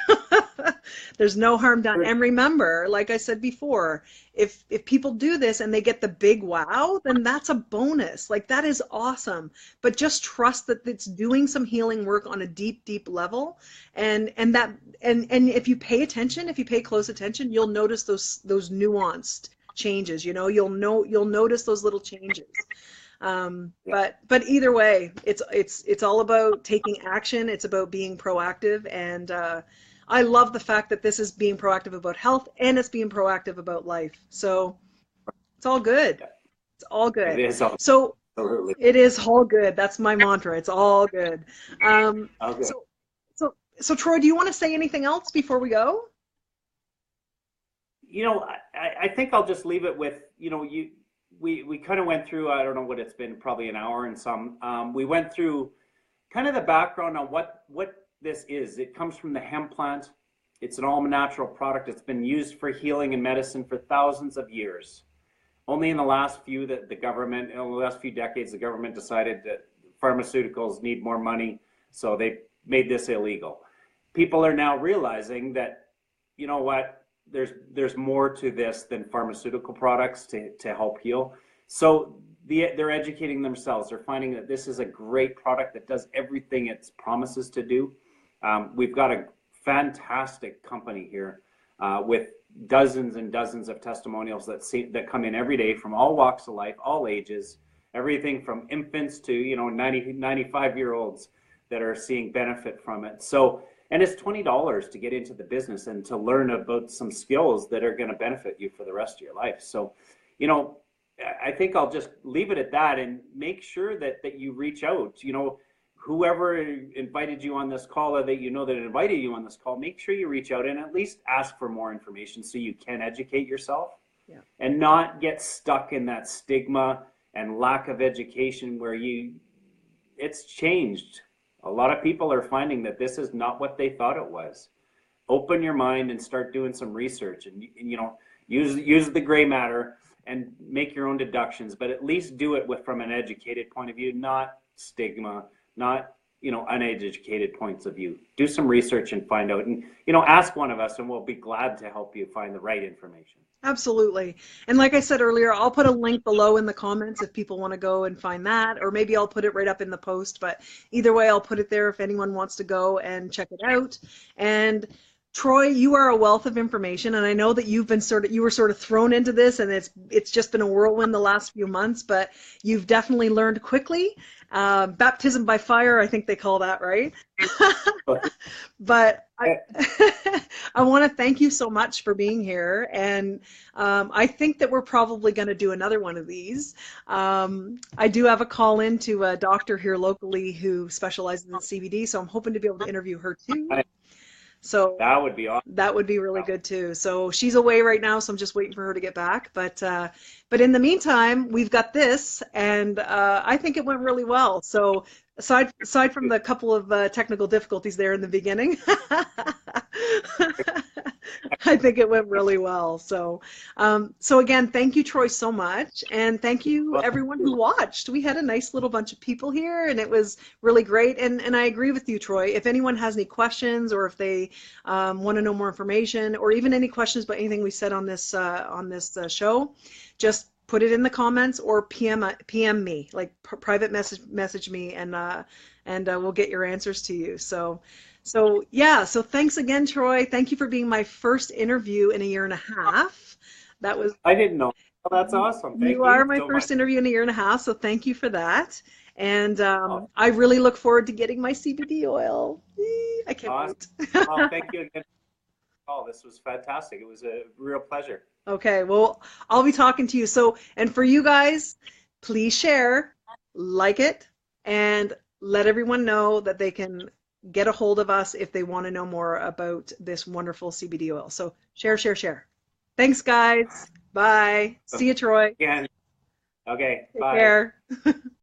There's no harm done. And remember, like I said before, if people do this and they get the big wow, then that's a bonus. Like that is awesome. But just trust that it's doing some healing work on a deep, deep level. And if you pay attention, if you pay close attention, you'll notice those nuanced changes, you'll notice those little changes. Yeah. But either way, it's all about taking action. It's about being proactive, and I love the fact that this is being proactive about health and it's being proactive about life. So it's all good. Yeah. It's all It good. is So absolutely. it is all good. That's my mantra. It's all good. Um, Okay. so so Troy, do you want to say anything else before we go? I think I'll just leave it with, we kind of went through, I don't know what it's been, probably an hour and some. We went through kind of the background on what this is. It comes from the hemp plant. It's an all natural product. It's been used for healing and medicine for thousands of years. Only in the last few that the government, in the last few decades, the government decided that pharmaceuticals need more money, so they made this illegal. People are now realizing that, you know what, there's more to this than pharmaceutical products to help heal. So they're educating themselves. They're finding that this is a great product that does everything it promises to do. We've got a fantastic company here with dozens and dozens of testimonials that come in every day from all walks of life, all ages, everything from infants to 95 year olds that are seeing benefit from it. So, and it's $20 to get into the business and to learn about some skills that are going to benefit you for the rest of your life. So, you know, I think I'll just leave it at that and make sure that you reach out. Whoever invited you on this call or that that invited you on this call, make sure you reach out and at least ask for more information so you can educate yourself Yeah. and not get stuck in that stigma and lack of education where it's changed. A lot of people are finding that this is not what they thought it was. Open your mind and start doing some research and use the gray matter and make your own deductions, but at least do it from an educated point of view, not stigma, not uneducated points of view. Do some research and find out, and ask one of us, and we'll be glad to help you find the right information. Absolutely. And like I said earlier, I'll put a link below in the comments if people want to go and find that, or maybe I'll put it right up in the post, but either way, I'll put it there if anyone wants to go and check it out. And Troy, you are a wealth of information, and I know that you were sort of thrown into this, and it's just been a whirlwind the last few months, but you've definitely learned quickly. Baptism by fire, I think they call that, right? But I want to thank you so much for being here, and I think that we're probably going to do another one of these. I do have a call in to a doctor here locally who specializes in CBD, so I'm hoping to be able to interview her too. So That would be awesome. that would be really good too. So she's away right now, so I'm just waiting for her to get back. But in the meantime, we've got this, and I think it went really well. So aside from the couple of technical difficulties there in the beginning, I think it went really well. So again, thank you, Troy, so much, and thank you Well, everyone who watched. We had a nice little bunch of people here, and it was really great. And I agree with you, Troy. If anyone has any questions, or if they want to know more information, or even any questions about anything we said on this show, just put it in the comments or PM me, like private message me, and we'll get your answers to you. So yeah, so thanks again, Troy. Thank you for being my first interview in a year and a half. That was I didn't know. Well, that's awesome. You Thank are you my so much. first interview in a year and a half, so thank you for that. And Oh, I really look forward to getting my CBD oil. I can't awesome. wait. Well, thank you again. Oh, this was fantastic. It was a real pleasure. Okay, well, I'll be talking to you. So, and for you guys, please share, like it, and let everyone know that they can get a hold of us if they want to know more about this wonderful CBD oil. So, share, share, share. Thanks, guys. Bye. See you, Troy. Again. Okay. Take Bye. care.